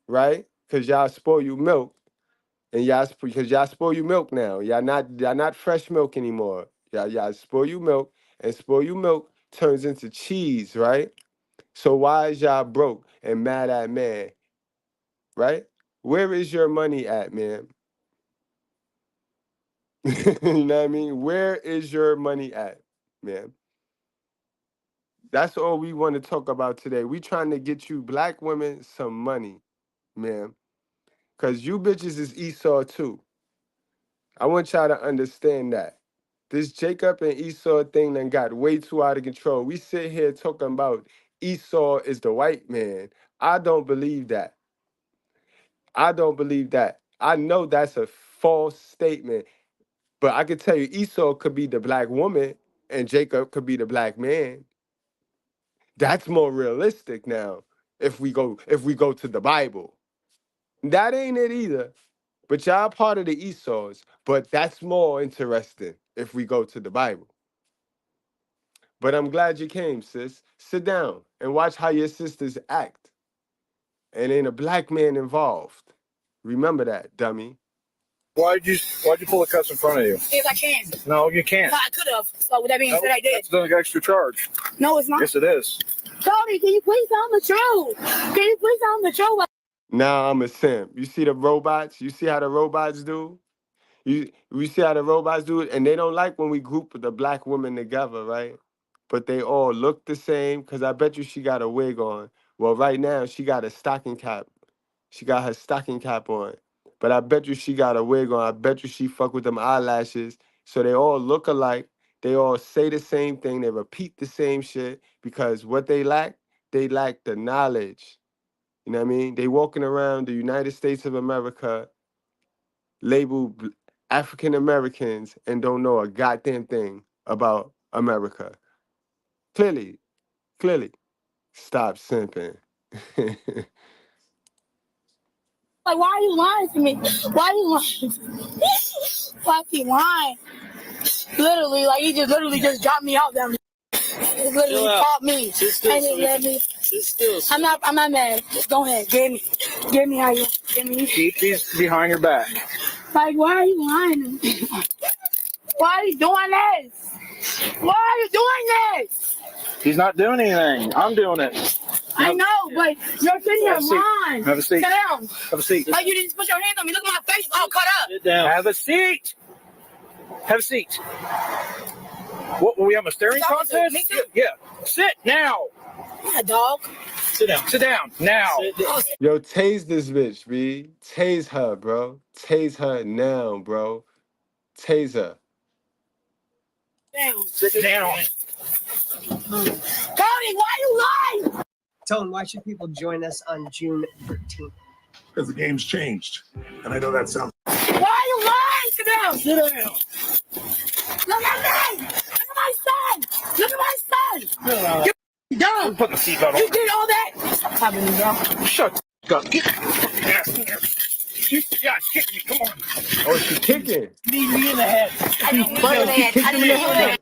Right? Because y'all spoil you milk. And because y'all spoil you milk now. Y'all not fresh milk anymore. Y'all spoil you milk, and spoil you milk turns into cheese, right? So why is y'all broke and mad at man? Right? Where is your money at, man? You know what I mean? Where is your money at, man? That's all we want to talk about today. We trying to get you black women some money, man. Because you bitches is Esau too. I want y'all to understand that. This Jacob and Esau thing done got way too out of control. We sit here talking about Esau is the white man. I don't believe that. I know that's a false statement. But I can tell you Esau could be the black woman and Jacob could be the black man. That's more realistic now if we go to the Bible. That ain't it either. But y'all part of the Esau's, but that's more interesting if we go to the Bible. But I'm glad you came, sis. Sit down and watch how your sisters act. And ain't a black man involved. Remember that, dummy. Why'd you pull the cuss in front of you? Because I can. No, you can't. I could have. So with that being said, I did. That's an extra charge. No, it's not. Yes, it is. Cody, can you please tell the truth? Now I'm a simp. You see the robots? You see how the robots do? We see how the robots do it, and they don't like when we group the black women together, right? But they all look the same, because I bet you she got a wig on. Well, right now, she got a stocking cap. She got her stocking cap on. But I bet you she got a wig on. I bet you she fuck with them eyelashes. So they all look alike. They all say the same thing. They repeat the same shit, because what they lack the knowledge. You know what I mean? They walking around the United States of America labeled African Americans and don't know a goddamn thing about America. Clearly. Stop simping. Like, why are you lying to me? Why are you lying to me? Why is he lying? Literally, like, he just got me out there. He literally caught me. And he let me. I'm not mad. Go ahead. Give me how you. Give me. Keep these behind your back. Like, why are you lying to me? Why are you doing this? Why are you doing this? He's not doing anything. I'm doing it. I know, but you're sitting here lying. Have a seat. Sit down. Have a seat. Like you didn't put your hands on me. Look at my face all cut up. Sit down. Have a seat. Have a seat. What, were we having a staring contest? Yeah. Sit now. Yeah, dog. Sit down. Sit down now. Yo, tase this bitch, B. Tase her, bro. Tase her now, bro. Tase her. Down. Sit down. Cody, why you lying? Tone, why should people join us on June 13th? Because the game's changed. And I know that sounds... Why are you lying? Sit down. Sit down. Look at me. Look at my son. Look at my son. You're dumb. Put the seatbelt on. You did all that? Stop talking to me, bro. Shut up. Get you got kick me. Come on. Oh, she kicking. Knee me in the head. I didn't need your head. I didn't need your head.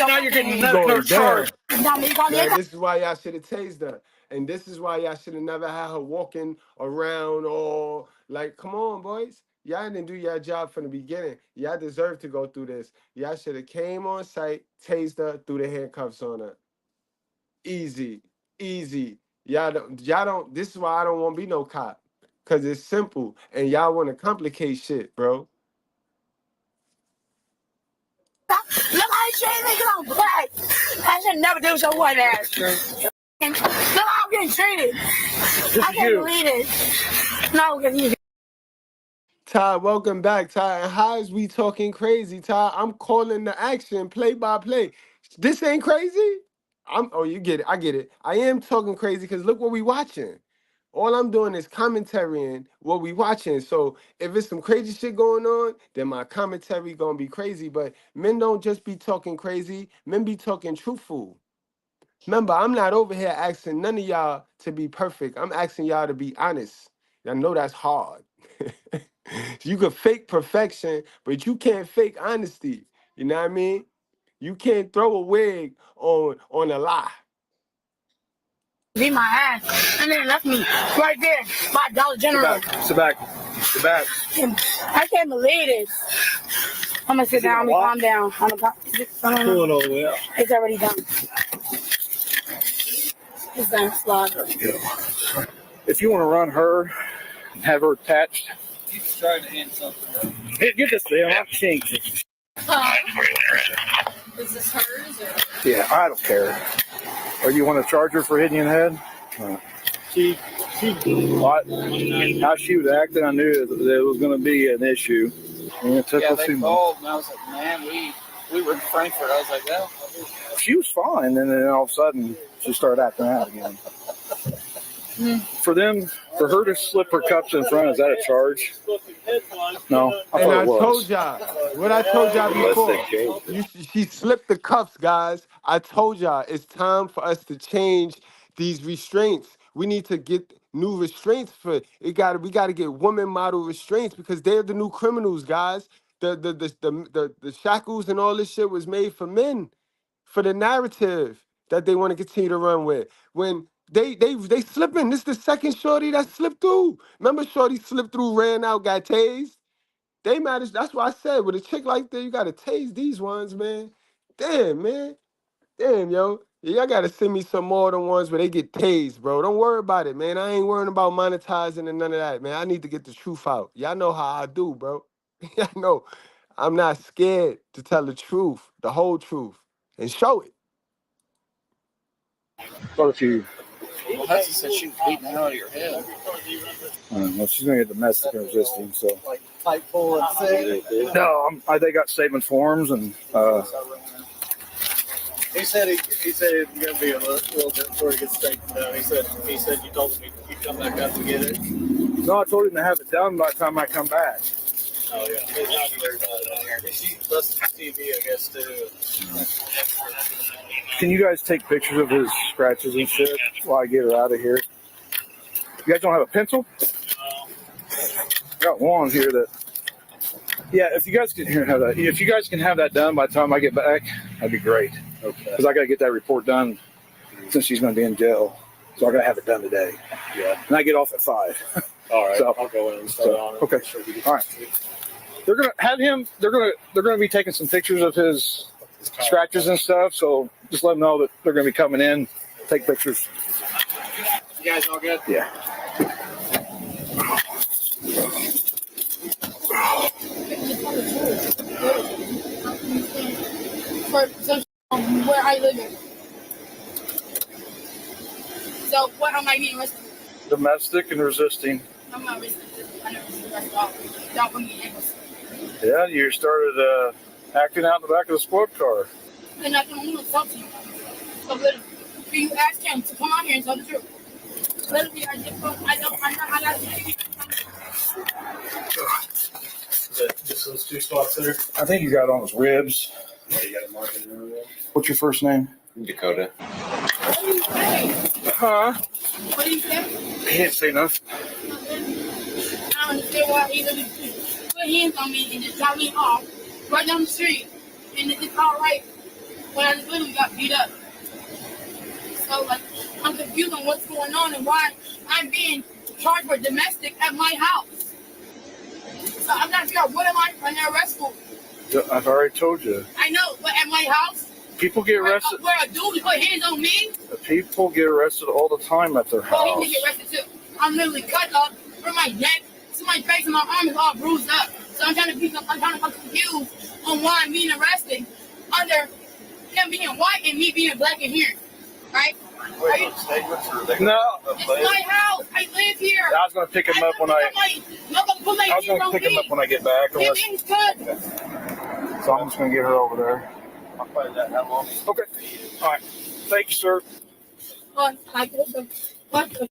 Now you're getting Going another charge. Now me call me Man, this is why y'all should have tased her. And this is why y'all should have never had her walking around all like, come on, boys. Y'all didn't do your job from the beginning. Y'all deserve to go through this. Y'all should have came on site, tased her, threw the handcuffs on her. Easy. Easy. Y'all don't, this is why I don't want to be no cop. Because it's simple. And y'all want to complicate shit, bro. Look how you treat me, because I'm black. I should never do so white ass. Look how I'm getting treated. I can't believe it. No, because you. Ty, welcome back, Ty. And how is we talking crazy, Ty? I'm calling the action play by play. This ain't crazy? Oh, you get it. I get it. I am talking crazy because look what we watching. All I'm doing is commentarying what we watching. So if it's some crazy shit going on, then my commentary gonna be crazy. But men don't just be talking crazy. Men be talking truthful. Remember, I'm not over here asking none of y'all to be perfect. I'm asking y'all to be honest. I know that's hard. You could fake perfection, but you can't fake honesty. You know what I mean? You can't throw a wig on a lie. Beat my ass and then left me right there by Dollar General. Sit back. Sit back. I can't believe this. I'm gonna sit down. Calm down. I'm gonna pull it over there. It's already done. It's done. Slide. If you want to run her and have her attached, He's trying to hand something. hey, get this thing. I'm changing. Is this hers? Or? Yeah, I don't care. Or you want to charge her for hitting you in the head? How she was acting, I knew that it was going to be an issue. And it took Yeah, a they few called, and I was like, man, we were in Frankfurt. I was like, well. She was fine, and then all of a sudden, she started acting out again. For her to slip her cups in front, is that a charge? No, I And thought I it was. told y'all, what I told y'all before, she slipped the cuffs, guys. I told y'all, it's time for us to change these restraints. We need to get new restraints for it. We got to get woman model restraints because they're the new criminals, guys. The shackles and all this shit was made for men, for the narrative that they want to continue to run with. When they slipping. This is the second shorty that slipped through. Remember, shorty slipped through, ran out, got tased. They managed. That's why I said with a chick like that, you gotta tase these ones, man. Damn, man. Damn, yo. Y'all gotta send me some more than ones where they get tased, bro. Don't worry about it, man. I ain't worrying about monetizing and none of that, man. I need to get the truth out. Y'all know how I do, bro. Y'all know I'm not scared to tell the truth, the whole truth, and show it. What if you? Well, Hudson said she was beating the hell out of your head. Well, she's gonna get domestic resisting, so. Like type 4 and 6. No, they got statement forms and. He said it's gonna be a little bit before it gets taken down. He said you told him you'd come back up to get it. No, I told him to have it done by the time I come back. Oh yeah, he's not worried about it on here. She listens to TV, I guess, too. Can you guys take pictures of his scratches and shit while I get her out of here? You guys don't have a pencil? Got one here that. Yeah, if you guys can have that. If you guys can have that done by the time I get back, that'd be great. Okay. Because I gotta get that report done since she's gonna be in jail, so I gotta have it done today. Yeah. And I get off at 5. All right. So, I'll go in and start on it. Okay. All right. They're gonna have him. They're gonna be taking some pictures of his scratches and stuff. So just let them know that they're gonna be coming in, take pictures. You guys all good? Yeah. Where I live in. So what am I being arrested? Domestic and resisting. I'm not resisting. I never resisted arrested at all. Don't put me in handcuffs. Yeah, you started acting out in the back of the squad car. And I can only talk to you. So literally, you ask him to come out here and tell the truth. Literally, I'm not Is it just those two spots there? I think you got on his ribs. Yeah, you got a mark in there. What's your first name? Dakota. What do you say? Huh? What do you say? He didn't say nothing. I don't understand why he literally put hands on me and just got me off right down the street. And it's all right when I literally got beat up. So, like, I'm confused on what's going on and why I'm being charged for domestic at my house. So I'm not sure, what am I under arrest for? I've already told you. I know, but at my house? People get arrested. Where a dude put hands on me? People get arrested all the time at their house. Oh, he did get arrested too. I'm literally cut up from my neck to my face and my arm is all bruised up. So I'm trying to be confused on why I'm being arrested under him being white and me being black in here. Right? No. It's my house. I live here. I was going to pick him up when I get back. Everything's good. So I'm just going to get her over there. I'll find that how long. Okay. All right. Thank you, sir. What the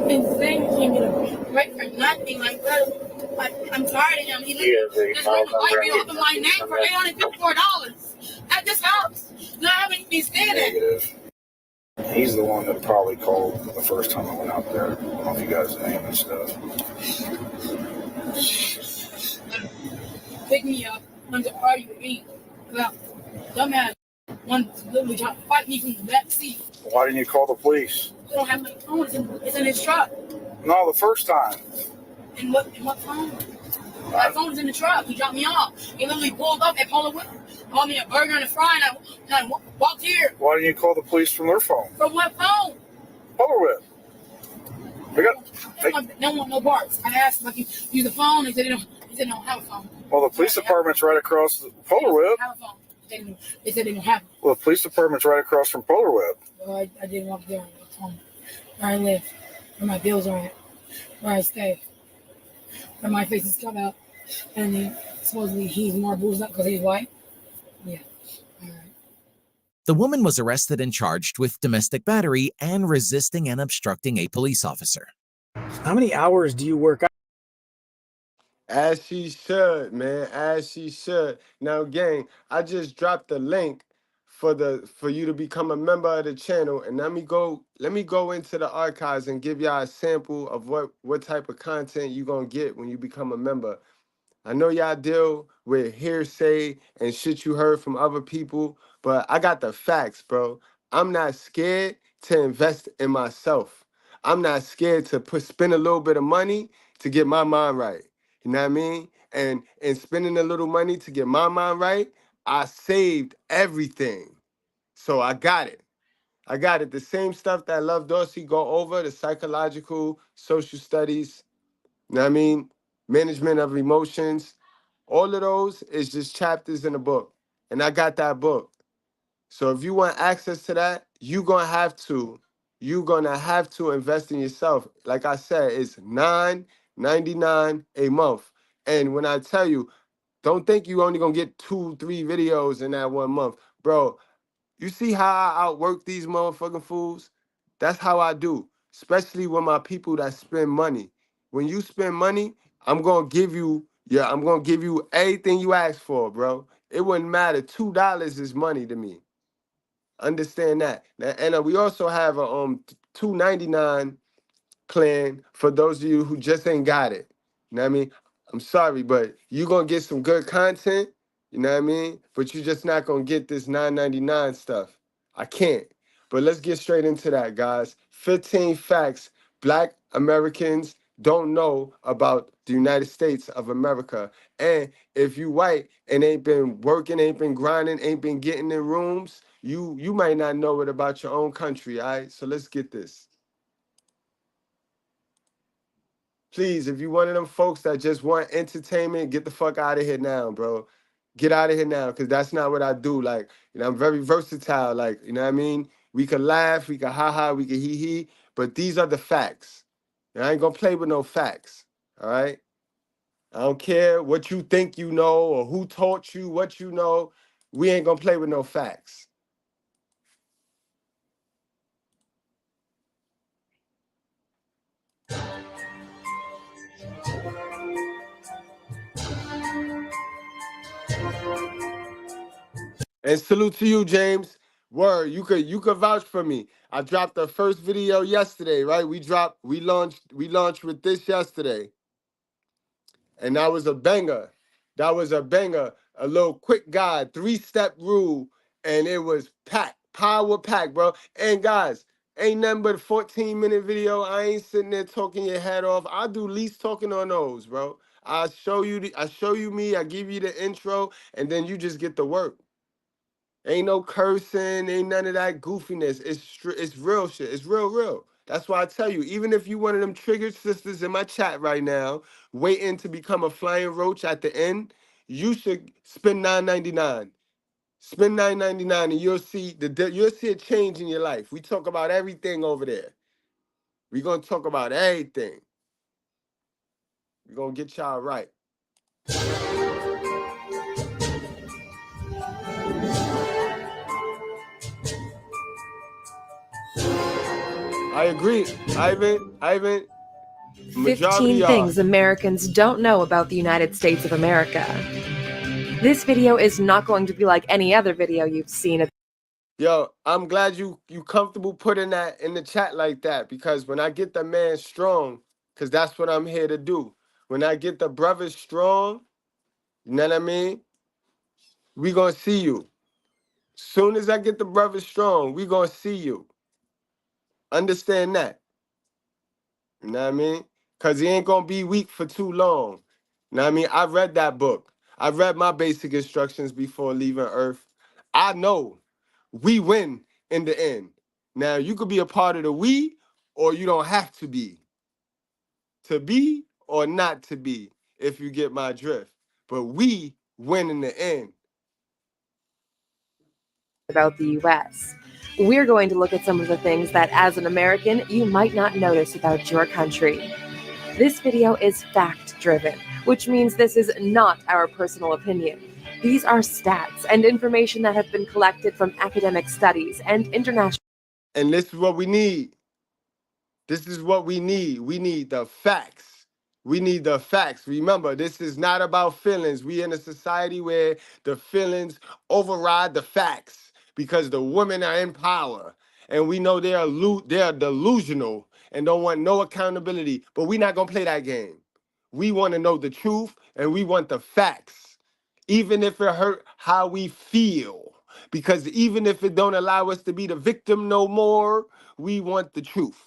insane can't get a break for nothing like that. I'm tired of him. He just wiped me off of my name for $854 at this house. Not having me stay there. He's the one that probably called the first time I went out there. I don't know if you got his name and stuff. Pick me up, went to party with me. Well, dumbass wanted to literally try to fight me from the back seat. Why didn't you call the police? I don't have my phone. It's in his truck. No, the first time. And what phone? My phone is in the truck. He dropped me off. He literally pulled up at Polo Whip, called me a burger and a fry, and I walked here. Why didn't you call the police from their phone? From what phone? Polar Whip. They don't want no parts. I asked if I could use the phone. They said they don't have a phone. Well, the police department's right across the Polar Whip. They said they don't have it. Well, the police department's right across from Polar Whip. Well, I didn't walk there. Where I live, where my bills are at, where I stay, where my face is cut out, and then supposedly he's more bruised up because he's white. Yeah. All right. The woman was arrested and charged with domestic battery and resisting and obstructing a police officer. How many hours do you work out? As she should, man. As she should. Now, gang, I just dropped the link for you to become a member of the channel, and let me go into the archives and give y'all a sample of what type of content you're gonna get when you become a member. I know y'all deal with hearsay and shit you heard from other people, but I got the facts, bro. I'm not scared to invest in myself. I'm not scared to spend a little bit of money to get my mind right. You know what I mean? And spending a little money to get my mind right, I saved everything. So I got it. The same stuff that Love Dorsey go over, the psychological, social studies, you know what I mean? Management of emotions. All of those is just chapters in a book. And I got that book. So if you want access to that, you're gonna have to invest in yourself. Like I said, it's $9.99 a month. And when I tell you, don't think you only gonna get 2-3 videos in that 1 month. Bro, you see how I outwork these motherfucking fools? That's how I do, especially with my people that spend money. When you spend money, I'm gonna give you everything you ask for, bro. It wouldn't matter. $2 is money to me. Understand that. And we also have a $2.99 plan for those of you who just ain't got it. You know what I mean? I'm sorry, but you're gonna get some good content, you know what I mean? But you're just not gonna get this $9.99 stuff. I can't. But let's get straight into that, guys. 15 facts Black Americans don't know about the United States of America. And if you white and ain't been working, ain't been grinding, ain't been getting in rooms, you might not know it about your own country. All right, so let's get this. Please, if you one of them folks that just want entertainment, get the fuck out of here now, bro. Get out of here now, because that's not what I do. Like, I'm very versatile. Like, you know what I mean? We can laugh, we can ha-ha, we can hee-hee, but these are the facts. And I ain't gonna play with no facts, all right? I don't care what you think you know or who taught you what you know. We ain't gonna play with no facts. And salute to you, James. Word, you could vouch for me. I dropped the first video yesterday, right? We launched with this yesterday. And that was a banger. That was a banger. A little quick guide, 3-step rule, and it was packed, power packed, bro. And guys, ain't nothing but a 14-minute video. I ain't sitting there talking your head off. I do least talking on those, bro. I show you me, I give you the intro, and then you just get the work. Ain't no cursing, ain't none of that goofiness. It's real shit. It's real. That's why I tell you, even if you one of them triggered sisters in my chat right now, waiting to become a flying roach at the end, you should spend $9.99. Spend $9.99 and you'll see a change in your life. We talk about everything over there. We're gonna talk about everything. We're gonna get y'all right. I agree. Ivan. 15 things Americans don't know about the United States of America. This video is not going to be like any other video you've seen. Yo, I'm glad you comfortable putting that in the chat like that, because when I get the man strong, because that's what I'm here to do. When I get the brothers strong, you know what I mean? We gonna see you. Soon as I get the brothers strong, we gonna see you. Understand that. You know what I mean? Because he ain't going to be weak for too long. You know what I mean? I read that book. I read my basic instructions before leaving Earth. I know we win in the end. Now, you could be a part of the we, or you don't have to be. To be or not to be, if you get my drift. But we win in the end. About the US. We're going to look at some of the things that, as an American, you might not notice about your country. This video is fact-driven, which means this is not our personal opinion. These are stats and information that have been collected from academic studies and international. And this is what we need. This is what we need. We need the facts. We need the facts. Remember, this is not about feelings. We in a society where the feelings override the facts because the women are in power. And we know they are delusional and don't want no accountability. But we're not going to play that game. We want to know the truth and we want the facts, even if it hurt how we feel. Because even if it don't allow us to be the victim no more, we want the truth.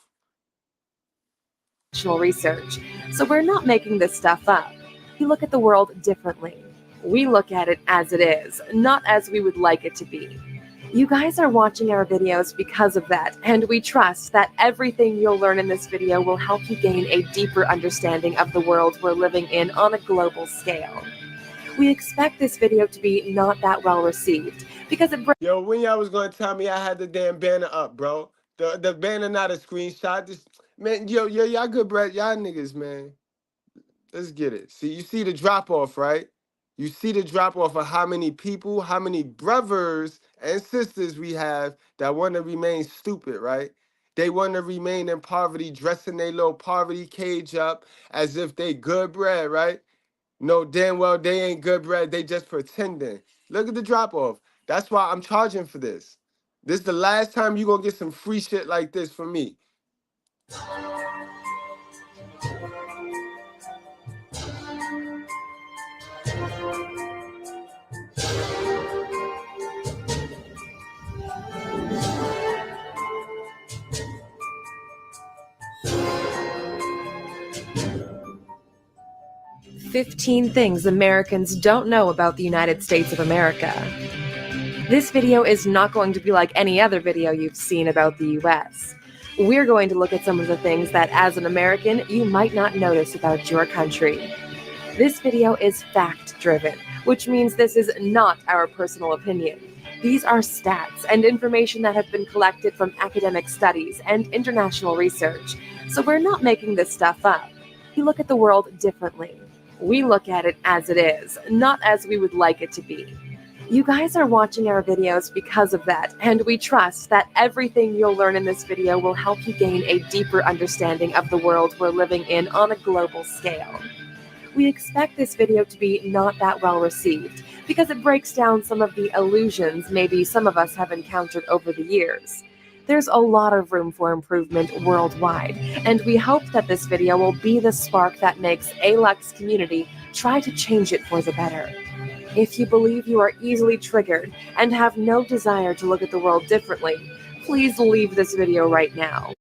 Research. So we're not making this stuff up. We look at the world differently. We look at it as it is, not as we would like it to be. You guys are watching our videos because of that, and we trust that everything you'll learn in this video will help you gain a deeper understanding of the world we're living in on a global scale. We expect this video to be not that well received because it Yo, when y'all was gonna tell me I had the damn banner up, bro? The banner not a screenshot. This man, y'all good, bro. Y'all niggas, man. Let's get it. See, you see the drop off, right? You see the drop off of how many people, how many brothers and sisters we have that want to remain stupid, right? They want to remain in poverty, dressing their little poverty cage up as if they good bread, right? No, damn well they ain't good bread. They just pretending. Look at the drop off. That's why I'm charging for this. This is the last time you gonna get some free shit like this from me. 15 things Americans don't know about the United States of America. This video is not going to be like any other video you've seen about the US. We're going to look at some of the things that, as an American, you might not notice about your country. This video is fact-driven, which means this is not our personal opinion. These are stats and information that have been collected from academic studies and international research, so we're not making this stuff up. We look at the world differently. We look at it as it is, not as we would like it to be. You guys are watching our videos because of that, and we trust that everything you'll learn in this video will help you gain a deeper understanding of the world we're living in on a global scale. We expect this video to be not that well received, because it breaks down some of the illusions maybe some of us have encountered over the years. There's a lot of room for improvement worldwide, and we hope that this video will be the spark that makes ALUX community try to change it for the better. If you believe you are easily triggered and have no desire to look at the world differently, please leave this video right now.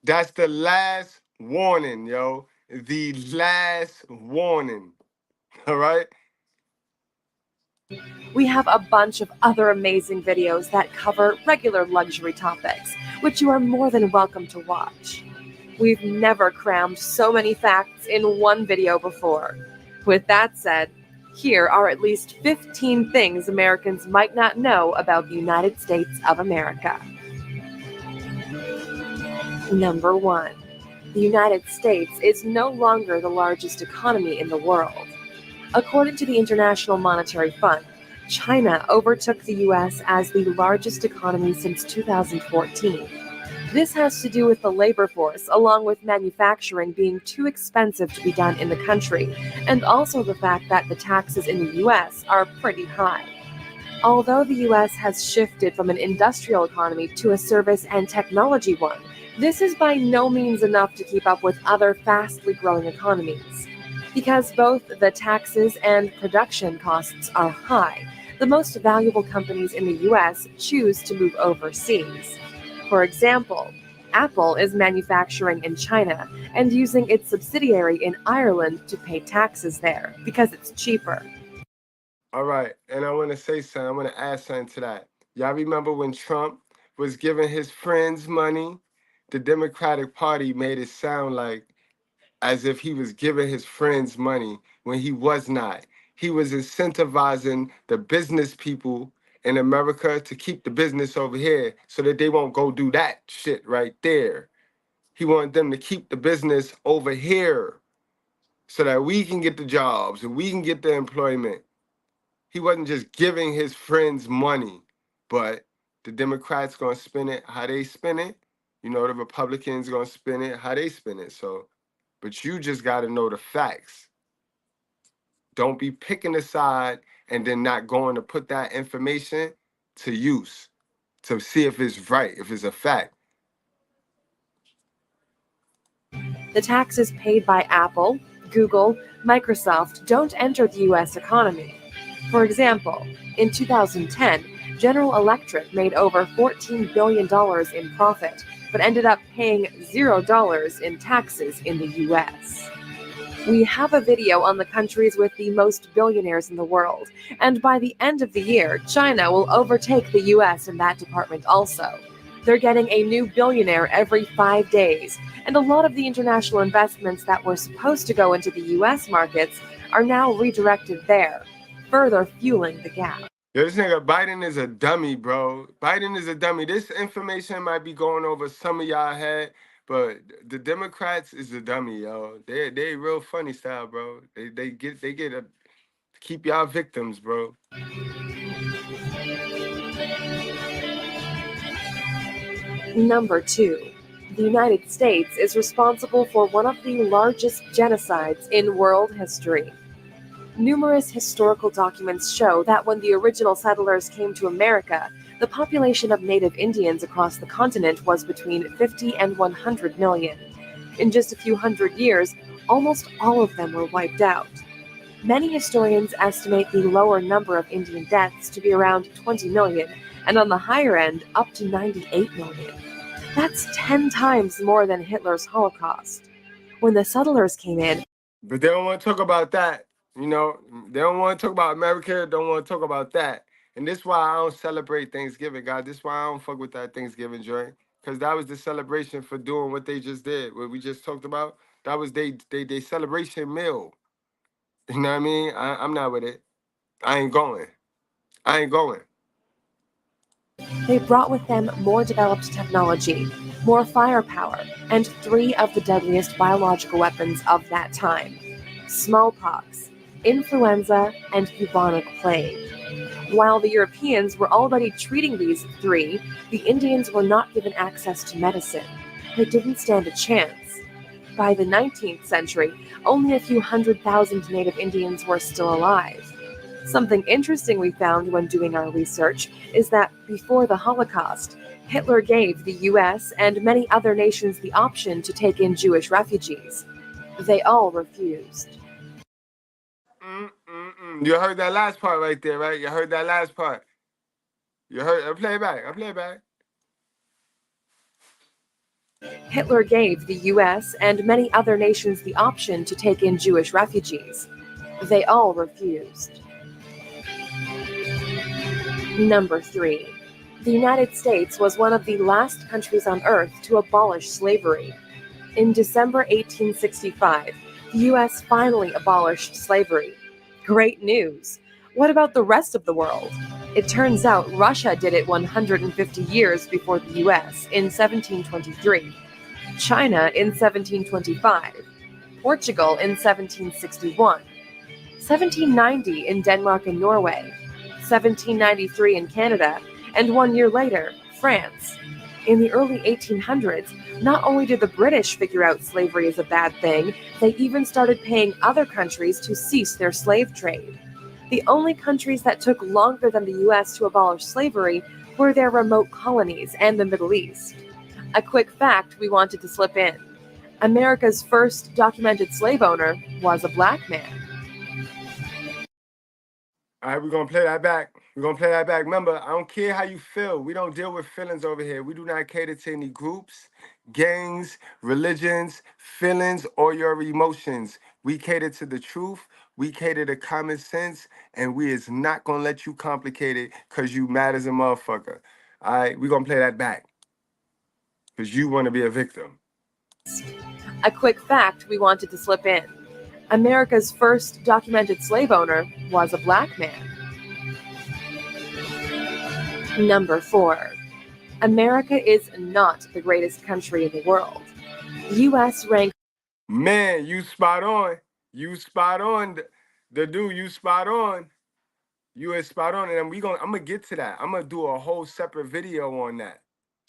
That's the last warning, yo. The last warning. All right? We have a bunch of other amazing videos that cover regular luxury topics, which you are more than welcome to watch. We've never crammed so many facts in one video before. With that said, here are at least 15 things Americans might not know about the United States of America. Number 1. The United States is no longer the largest economy in the world. According to the International Monetary Fund, China overtook the U.S. as the largest economy since 2014. This has to do with the labor force, along with manufacturing being too expensive to be done in the country, and also the fact that the taxes in the U.S. are pretty high. Although the U.S. has shifted from an industrial economy to a service and technology one, this is by no means enough to keep up with other fastly growing economies. Because both the taxes and production costs are high, the most valuable companies in the U.S. choose to move overseas. For example, Apple is manufacturing in China and using its subsidiary in Ireland to pay taxes there because it's cheaper. All right, and I want to say something. I want to add something to that. Y'all remember when Trump was giving his friends money? The Democratic Party made it sound like as if he was giving his friends money when he was not. He was incentivizing the business people in America to keep the business over here so that they won't go do that shit right there. He wanted them to keep the business over here so that we can get the jobs and we can get the employment. He wasn't just giving his friends money, but the Democrats gonna spend it how they spend it. You know, the Republicans gonna spend it how they spend it. So, but you just gotta know the facts. Don't be picking a side and then not going to put that information to use to see if it's right, if it's a fact. The taxes paid by Apple, Google, Microsoft don't enter the U.S. economy. For example, in 2010, General Electric made over $14 billion in profit, but ended up paying $0 in taxes in the U.S. We have a video on the countries with the most billionaires in the world, and by the end of the year, China will overtake the US in that department also. They're getting a new billionaire every 5 days, and a lot of the international investments that were supposed to go into the US markets are now redirected there, further fueling the gap. Yo, this nigga Biden is a dummy, bro. Biden is a dummy. This information might be going over some of y'all head, but the Democrats is a dummy, yo. They real funny style, bro. They get a keep y'all victims, bro. Number 2. The United States is responsible for one of the largest genocides in world history. Numerous historical documents show that when the original settlers came to America, the population of native Indians across the continent was between 50 and 100 million. In just a few hundred years, almost all of them were wiped out. Many historians estimate the lower number of Indian deaths to be around 20 million, and on the higher end, up to 98 million. That's 10 times more than Hitler's Holocaust. When the settlers came in, But they don't want to talk about that. You know, they don't want to talk about America, don't want to talk about that. And this is why I don't celebrate Thanksgiving, God. This is why I don't fuck with that Thanksgiving joint. Because that was the celebration for doing what they just did, what we just talked about. That was they celebration meal. You know what I mean? I'm not with it. I ain't going. I ain't going. they brought with them more developed technology, more firepower, and 3 of the deadliest biological weapons of that time: smallpox, influenza, and bubonic plague. While the Europeans were already treating these 3, the Indians were not given access to medicine. They didn't stand a chance. By the 19th century, only a few 100,000 native Indians were still alive. Something interesting we found when doing our research is that before the Holocaust, Hitler gave the US and many other nations the option to take in Jewish refugees. They all refused. You heard that last part right there, right? You heard that last part. You heard. I'll play it back. Hitler gave the US and many other nations the option to take in Jewish refugees. They all refused. Number 3. The United States was one of the last countries on Earth to abolish slavery. In December 1865, the US finally abolished slavery. Great news! What about the rest of the world? It turns out Russia did it 150 years before the US in 1723, China in 1725, Portugal in 1761, 1790 in Denmark and Norway, 1793 in Canada, and 1 year later, France. In the early 1800s, not only did the British figure out slavery is a bad thing, they even started paying other countries to cease their slave trade. The only countries that took longer than the US to abolish slavery were their remote colonies and the Middle East. A quick fact we wanted to slip in: America's first documented slave owner was a black man. All right, we're going to play that back. Remember, I don't care how you feel. We don't deal with feelings over here. We do not cater to any groups, gangs, religions, feelings, or your emotions. We cater to the truth. We cater to common sense. And we is not going to let you complicate it because you mad as a motherfucker. All right, we're going to play that back because you want to be a victim. A quick fact we wanted to slip in: America's first documented slave owner was a black man. Number 4. America is not the greatest country in the world. U.S. ranked... Man, you spot on. You spot on. The dude, you spot on. You is spot on. And I'm going to get to that. I'm going to do a whole separate video on that.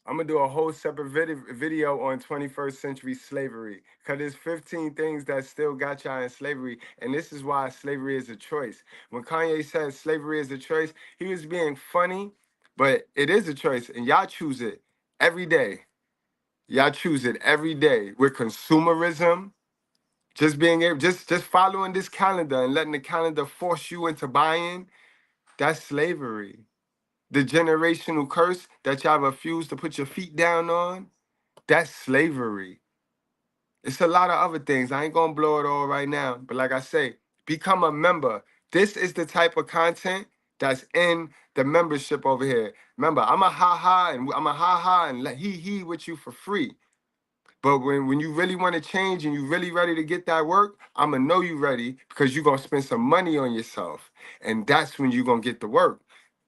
I'm going to do a whole separate video on 21st century slavery, because there's 15 things that still got y'all in slavery, and this is why slavery is a choice. When Kanye said slavery is a choice, he was being funny, but it is a choice, and y'all choose it every day. Y'all choose it every day with consumerism, just being able, just following this calendar and letting the calendar force you into buying. That's slavery. The generational curse that y'all refuse to put your feet down on, that's slavery. It's a lot of other things. I ain't gonna blow it all right now. But like I say, become a member. This is the type of content that's in the membership over here. Remember, I'm a ha-ha and let he with you for free. But when you really want to change and you really ready to get that work, I'm going to know you ready, because you're going to spend some money on yourself. And that's when you're going to get the work.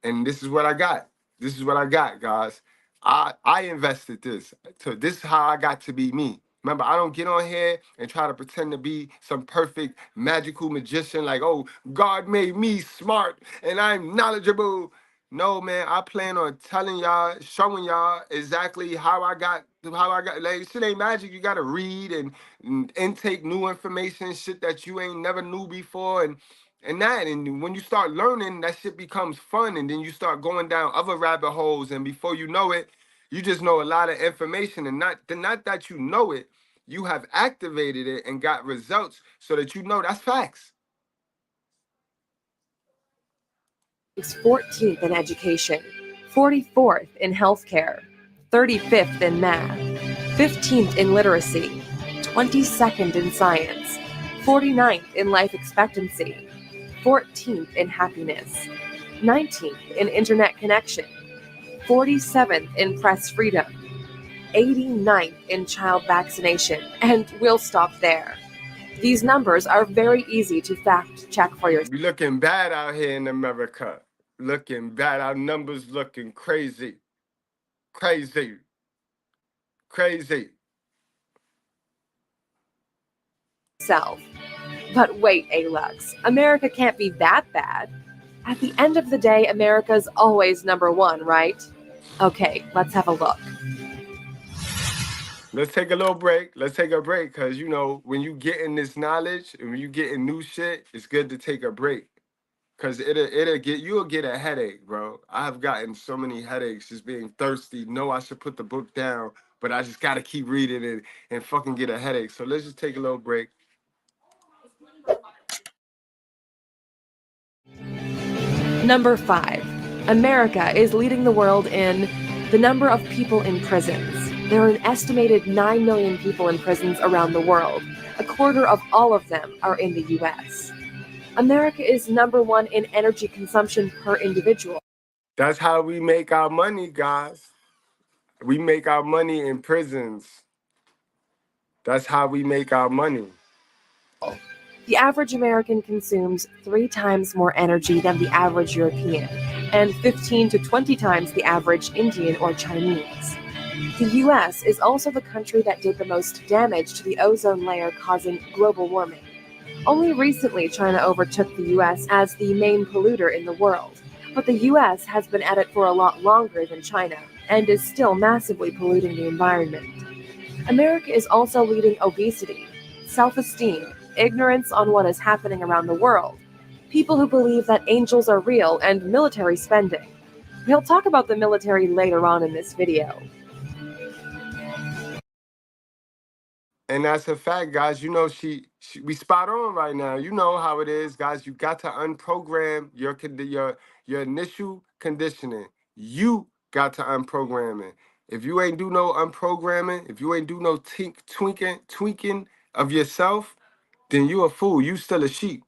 And this is what I got. This is what I got, guys. I invested this. So this is how I got to be me. Remember, I don't get on here and try to pretend to be some perfect magical magician like, oh, God made me smart and I'm knowledgeable. No, man, I plan on telling y'all, showing y'all exactly how I got, like, shit ain't magic. You got to read and intake new information, shit that you ain't never knew before. And when you start learning, that shit becomes fun. And then you start going down other rabbit holes. And before you know it, you just know a lot of information. And not that you know it, you have activated it and got results so that you know that's facts. 14th in education, 44th in healthcare, 35th in math, 15th in literacy, 22nd in science, 49th in life expectancy, 14th in happiness, 19th in internet connection, 47th in press freedom, 89th in child vaccination, and we'll stop there. These numbers are very easy to fact check for yourself. We looking bad out here in America. Looking bad. Our numbers looking crazy. Crazy. Crazy. But wait, Alux, America can't be that bad. At the end of the day, America's always number one, right? Okay, let's have a look. Let's take a little break. Let's take a break because, you know, when you getting this knowledge and when you getting new shit, it's good to take a break because you'll get a headache, bro. I have gotten so many headaches just being thirsty. No, I should put the book down, but I just got to keep reading it and fucking get a headache. So let's just take a little break. Number 5. America is leading the world in the number of people in prisons. There are an estimated 9 million people in prisons around the world. A quarter of all of them are in the US. America is number 1 in energy consumption per individual. That's how we make our money, guys. We make our money in prisons. That's how we make our money. The average American consumes 3 times more energy than the average European, and 15 to 20 times the average Indian or Chinese. The US is also the country that did the most damage to the ozone layer, causing global warming. Only recently, China overtook the US as the main polluter in the world, but the US has been at it for a lot longer than China, and is still massively polluting the environment. America is also leading obesity, self-esteem, ignorance on what is happening around the world, people who believe that angels are real, and military spending. We'll talk about the military later on in this video. And that's a fact, guys. You know, we spot on right now. You know how it is, guys. You got to unprogram your initial conditioning. You got to unprogram it. If you ain't do no unprogramming, if you ain't do no tweaking of yourself, then you a fool. You still a sheep.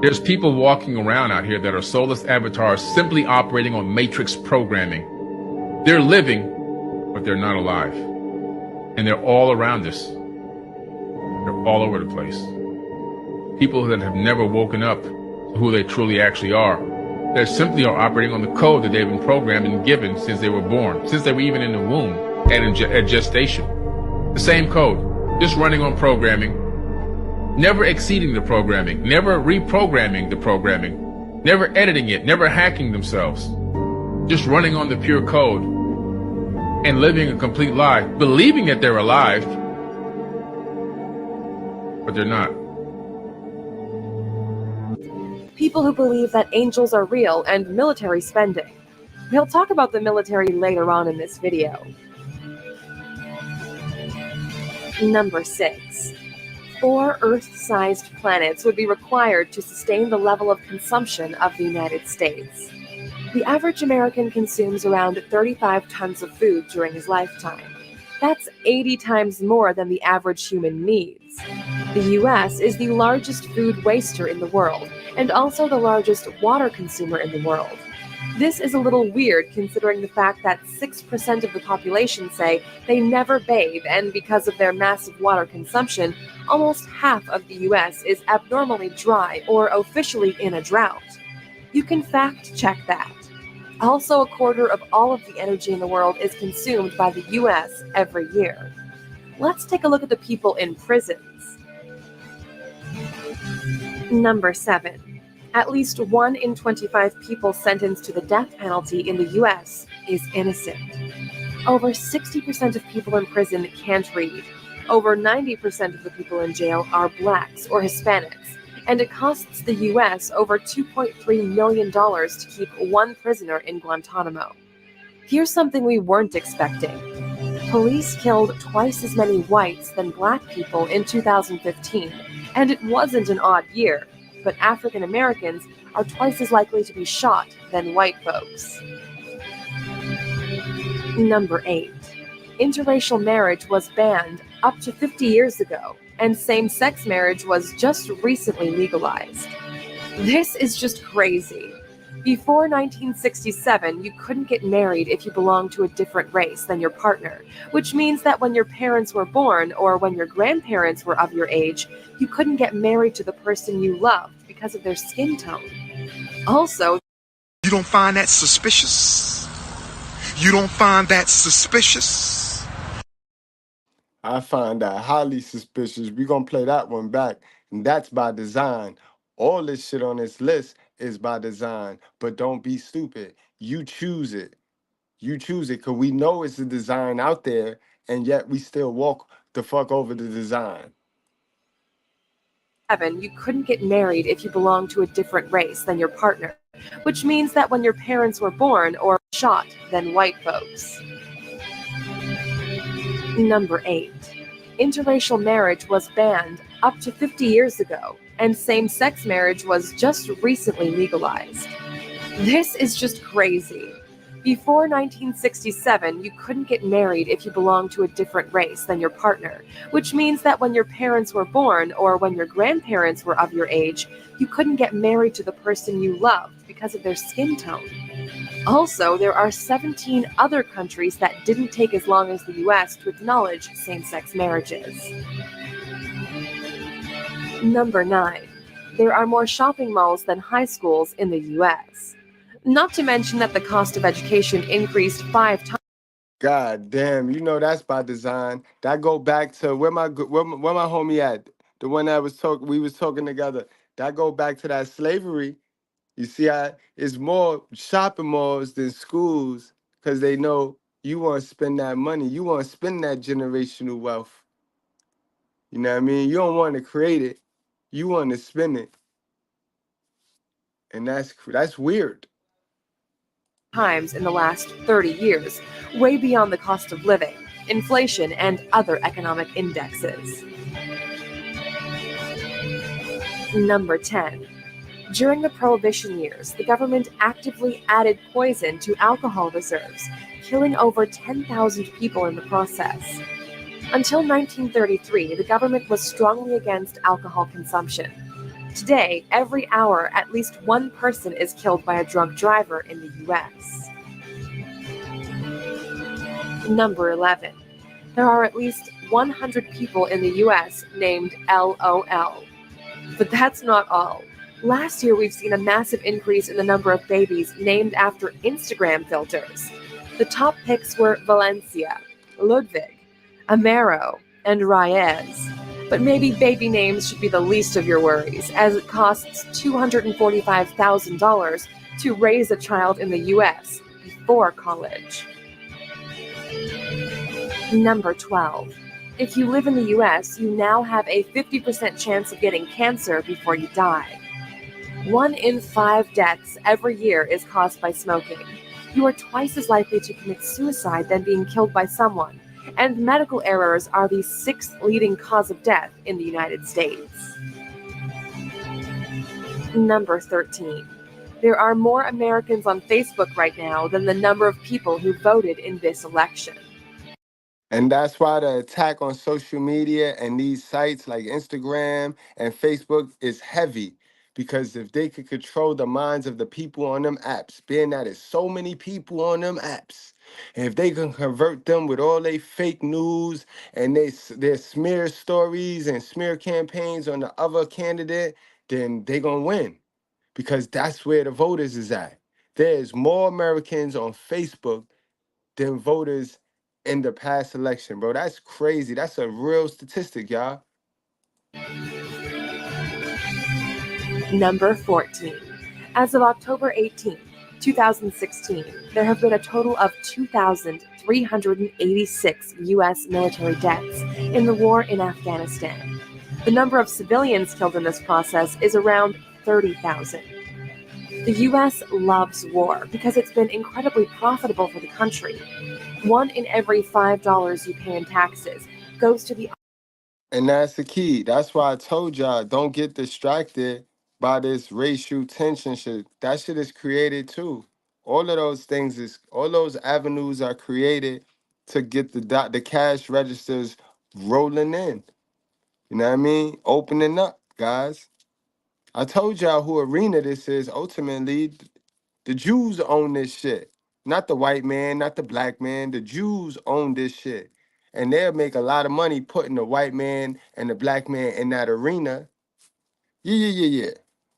There's people walking around out here that are soulless avatars simply operating on matrix programming. They're living, but they're not alive. And they're all around us. They're all over the place. People that have never woken up to who they truly actually are. They simply are operating on the code that they've been programmed and given since they were born, since they were even in the womb and at gestation. The same code, just running on programming, never exceeding the programming, never reprogramming the programming, never editing it, never hacking themselves, just running on the pure code and living a complete lie, believing that they're alive, but they're not. People who believe that angels are real, and military spending. We'll talk about the military later on in this video. Number 6. 4 Earth-sized planets would be required to sustain the level of consumption of the United States. The average American consumes around 35 tons of food during his lifetime. That's 80 times more than the average human needs. The US is the largest food waster in the world, and also the largest water consumer in the world. This is a little weird considering the fact that 6% of the population say they never bathe, and because of their massive water consumption, almost half of the US is abnormally dry or officially in a drought. You can fact check that. Also, a quarter of all of the energy in the world is consumed by the US every year. Let's take a look at the people in prisons. Number 7. At least 1 in 25 people sentenced to the death penalty in the US is innocent. Over 60% of people in prison can't read. Over 90% of the people in jail are blacks or Hispanics, and it costs the US over $2.3 million to keep 1 prisoner in Guantanamo. Here's something we weren't expecting. Police killed twice as many whites than black people in 2015, and it wasn't an odd year, but African Americans are twice as likely to be shot than white folks. Number 8. Interracial marriage was banned up to 50 years ago, and same-sex marriage was just recently legalized. This is just crazy. Before 1967, you couldn't get married if you belonged to a different race than your partner, which means that when your parents were born or when your grandparents were of your age, you couldn't get married to the person you loved because of their skin tone. Also, You don't find that suspicious? You don't find that suspicious? I find that highly suspicious. We're gonna play that one back, and that's by design. All this shit on this list is by design, but don't be stupid. You choose it. You choose it, because we know it's a design out there, and yet we still walk the fuck over the design. you couldn't get married if you belonged to a different race than your partner, which means that when your parents were born or shot than white folks. Number 8. Interracial marriage was banned up to 50 years ago, and same-sex marriage was just recently legalized. This is just crazy. Before 1967, you couldn't get married if you belonged to a different race than your partner, which means that when your parents were born or when your grandparents were of your age, you couldn't get married to the person you loved because of their skin tone. Also, there are 17 other countries that didn't take as long as the US to acknowledge same-sex marriages. Number 9. There are more shopping malls than high schools in the US. Not to mention that the cost of education increased 5 times. God damn, you know that's by design. That go back to where my homie at, the one that we was talking together. That go back to that slavery. You see how it's more shopping malls than schools, because they know you want to spend that money. You want to spend that generational wealth. You know what I mean? You don't want to create it. You want to spend it. And that's weird. Times in the last 30 years, way beyond the cost of living, inflation, and other economic indexes. Number 10. During the Prohibition years, the government actively added poison to alcohol reserves, killing over 10,000 people in the process. Until 1933, the government was strongly against alcohol consumption. Today, every hour, at least one person is killed by a drunk driver in the US. Number 11. There are at least 100 people in the US named LOL. But that's not all. Last year, we've seen a massive increase in the number of babies named after Instagram filters. The top picks were Valencia, Ludwig, Amaro, and Reyes. But maybe baby names should be the least of your worries, as it costs $245,000 to raise a child in the US before college. Number 12. If you live in the US, you now have a 50% chance of getting cancer before you die. 1 in 5 deaths every year is caused by smoking. You are twice as likely to commit suicide than being killed by someone. And medical errors are the 6th leading cause of death in the United States. Number 13. There are more Americans on Facebook right now than the number of people who voted in this election. And that's why the attack on social media and these sites like Instagram and Facebook is heavy. Because if they could control the minds of the people on them apps, being that it's so many people on them apps, and if they can convert them with all their fake news and their smear stories and smear campaigns on the other candidate, then they gonna win. Because that's where the voters is at. There's more Americans on Facebook than voters in the past election, bro. That's crazy. That's a real statistic, y'all. Number 14. As of October 18, 2016, there have been a total of 2,386 U.S. military deaths in the war in Afghanistan. The number of civilians killed in this process is around 30,000. The U.S. loves war because it's been incredibly profitable for the country. 1 in every $5 you pay in taxes goes to the... And that's the key. That's why I told y'all, don't get distracted by this racial tension shit. That shit is created too. All those avenues are created to get the cash registers rolling in. You know what I mean? Opening up, guys. I told y'all who arena this is. Ultimately, the Jews own this shit. Not the white man, not the black man. The Jews own this shit. And they'll make a lot of money putting the white man and the black man in that arena. Yeah.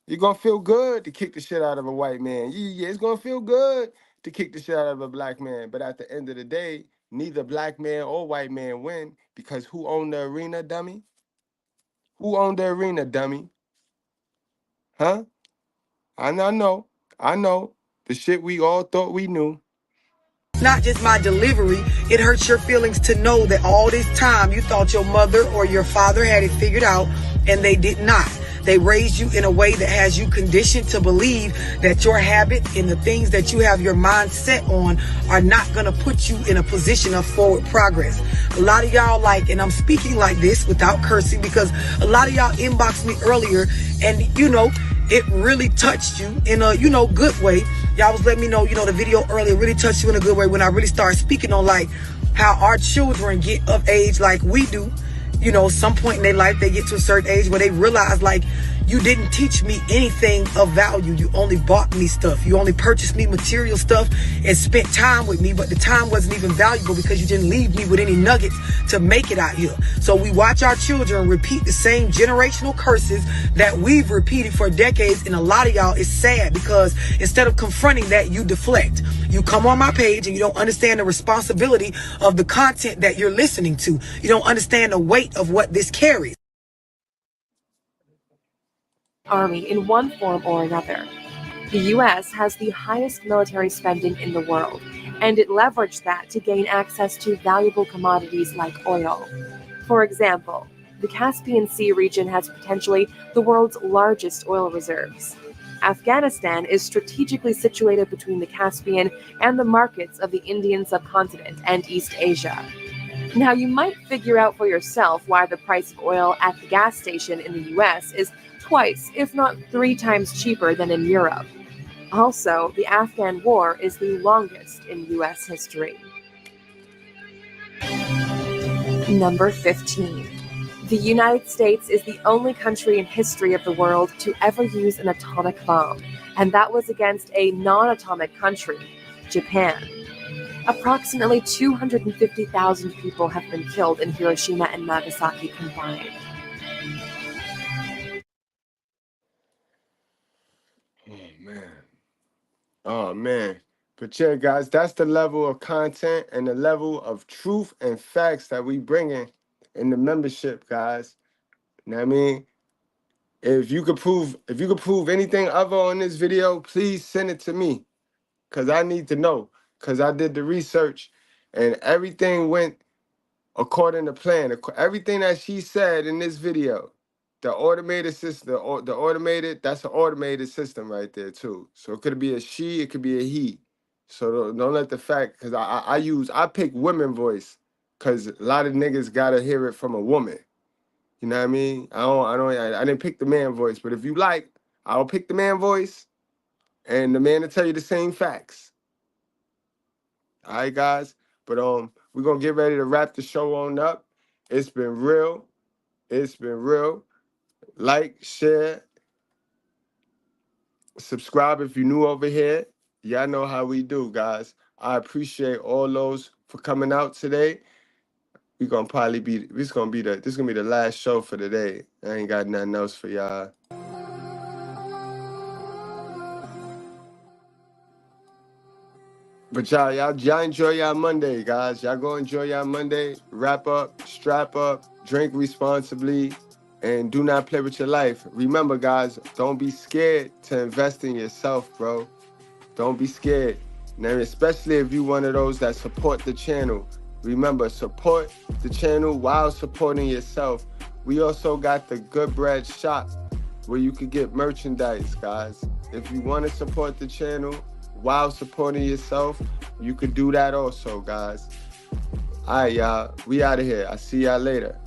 You're going to feel good to kick the shit out of a white man. Yeah. It's going to feel good to kick the shit out of a black man. But at the end of the day, neither black man or white man win because who owned the arena, dummy? Who owned the arena, dummy? Huh? I know. The shit we all thought we knew. Not just my delivery, it hurts your feelings to know that all this time you thought your mother or your father had it figured out and they did not. They raised you in a way that has you conditioned to believe that your habits and the things that you have your mind set on are not going to put you in a position of forward progress. A lot of y'all and I'm speaking like this without cursing because a lot of y'all inboxed me earlier and, it really touched you in a, good way. Y'all was letting me know, the video earlier really touched you in a good way when I really started speaking on how our children get of age like we do. Some point in their life, they get to a certain age where they realize you didn't teach me anything of value. You only bought me stuff. You only purchased me material stuff and spent time with me, but the time wasn't even valuable because you didn't leave me with any nuggets to make it out here. So we watch our children repeat the same generational curses that we've repeated for decades, and a lot of y'all is sad because instead of confronting that, you deflect. You come on my page and you don't understand the responsibility of the content that you're listening to. You don't understand the weight of what this carries. Army in one form or another. The U.S. has the highest military spending in the world, and it leveraged that to gain access to valuable commodities like oil. For example, the Caspian Sea region has potentially the world's largest oil reserves. Afghanistan is strategically situated between the Caspian and the markets of the Indian subcontinent and East Asia. Now, you might figure out for yourself why the price of oil at the gas station in the U.S. is twice, if not 3 times cheaper than in Europe. Also, the Afghan War is the longest in U.S. history. Number 15. The United States is the only country in history of the world to ever use an atomic bomb, and that was against a non-atomic country, Japan. Approximately 250,000 people have been killed in Hiroshima and Nagasaki combined. Oh, man. But yeah, guys, that's the level of content and the level of truth and facts that we bring in the membership, guys. You know what I mean? If you could prove anything other on this video, please send it to me. Cause I need to know. Cause I did the research and everything went according to plan. Everything that she said in this video, the automated system, that's an automated system right there too. So it could be a she, it could be a he. So don't let the fact, cause I pick women voice, cause a lot of niggas gotta hear it from a woman. You know what I mean? I didn't pick the man voice, but if you like, I'll pick the man voice, and the man will tell you the same facts. All right, guys. But we're gonna get ready to wrap the show on up. It's been real. Like, share, subscribe if you're new over here. Y'all know how we do, guys. I appreciate all those for coming out today. This is gonna be the last show for today. I ain't got nothing else for y'all. But y'all enjoy y'all Monday, guys. Y'all go enjoy y'all Monday. Wrap up, strap up, drink responsibly, and do not play with your life. Remember, guys, don't be scared to invest in yourself, bro. Don't be scared. Now, especially if you're one of those that support the channel. Remember, support the channel while supporting yourself. We also got the Good Bread shop where you could get merchandise, guys. If you want to support the channel while supporting yourself, you could do that also, guys. All right, y'all. We out of here. I'll see y'all later.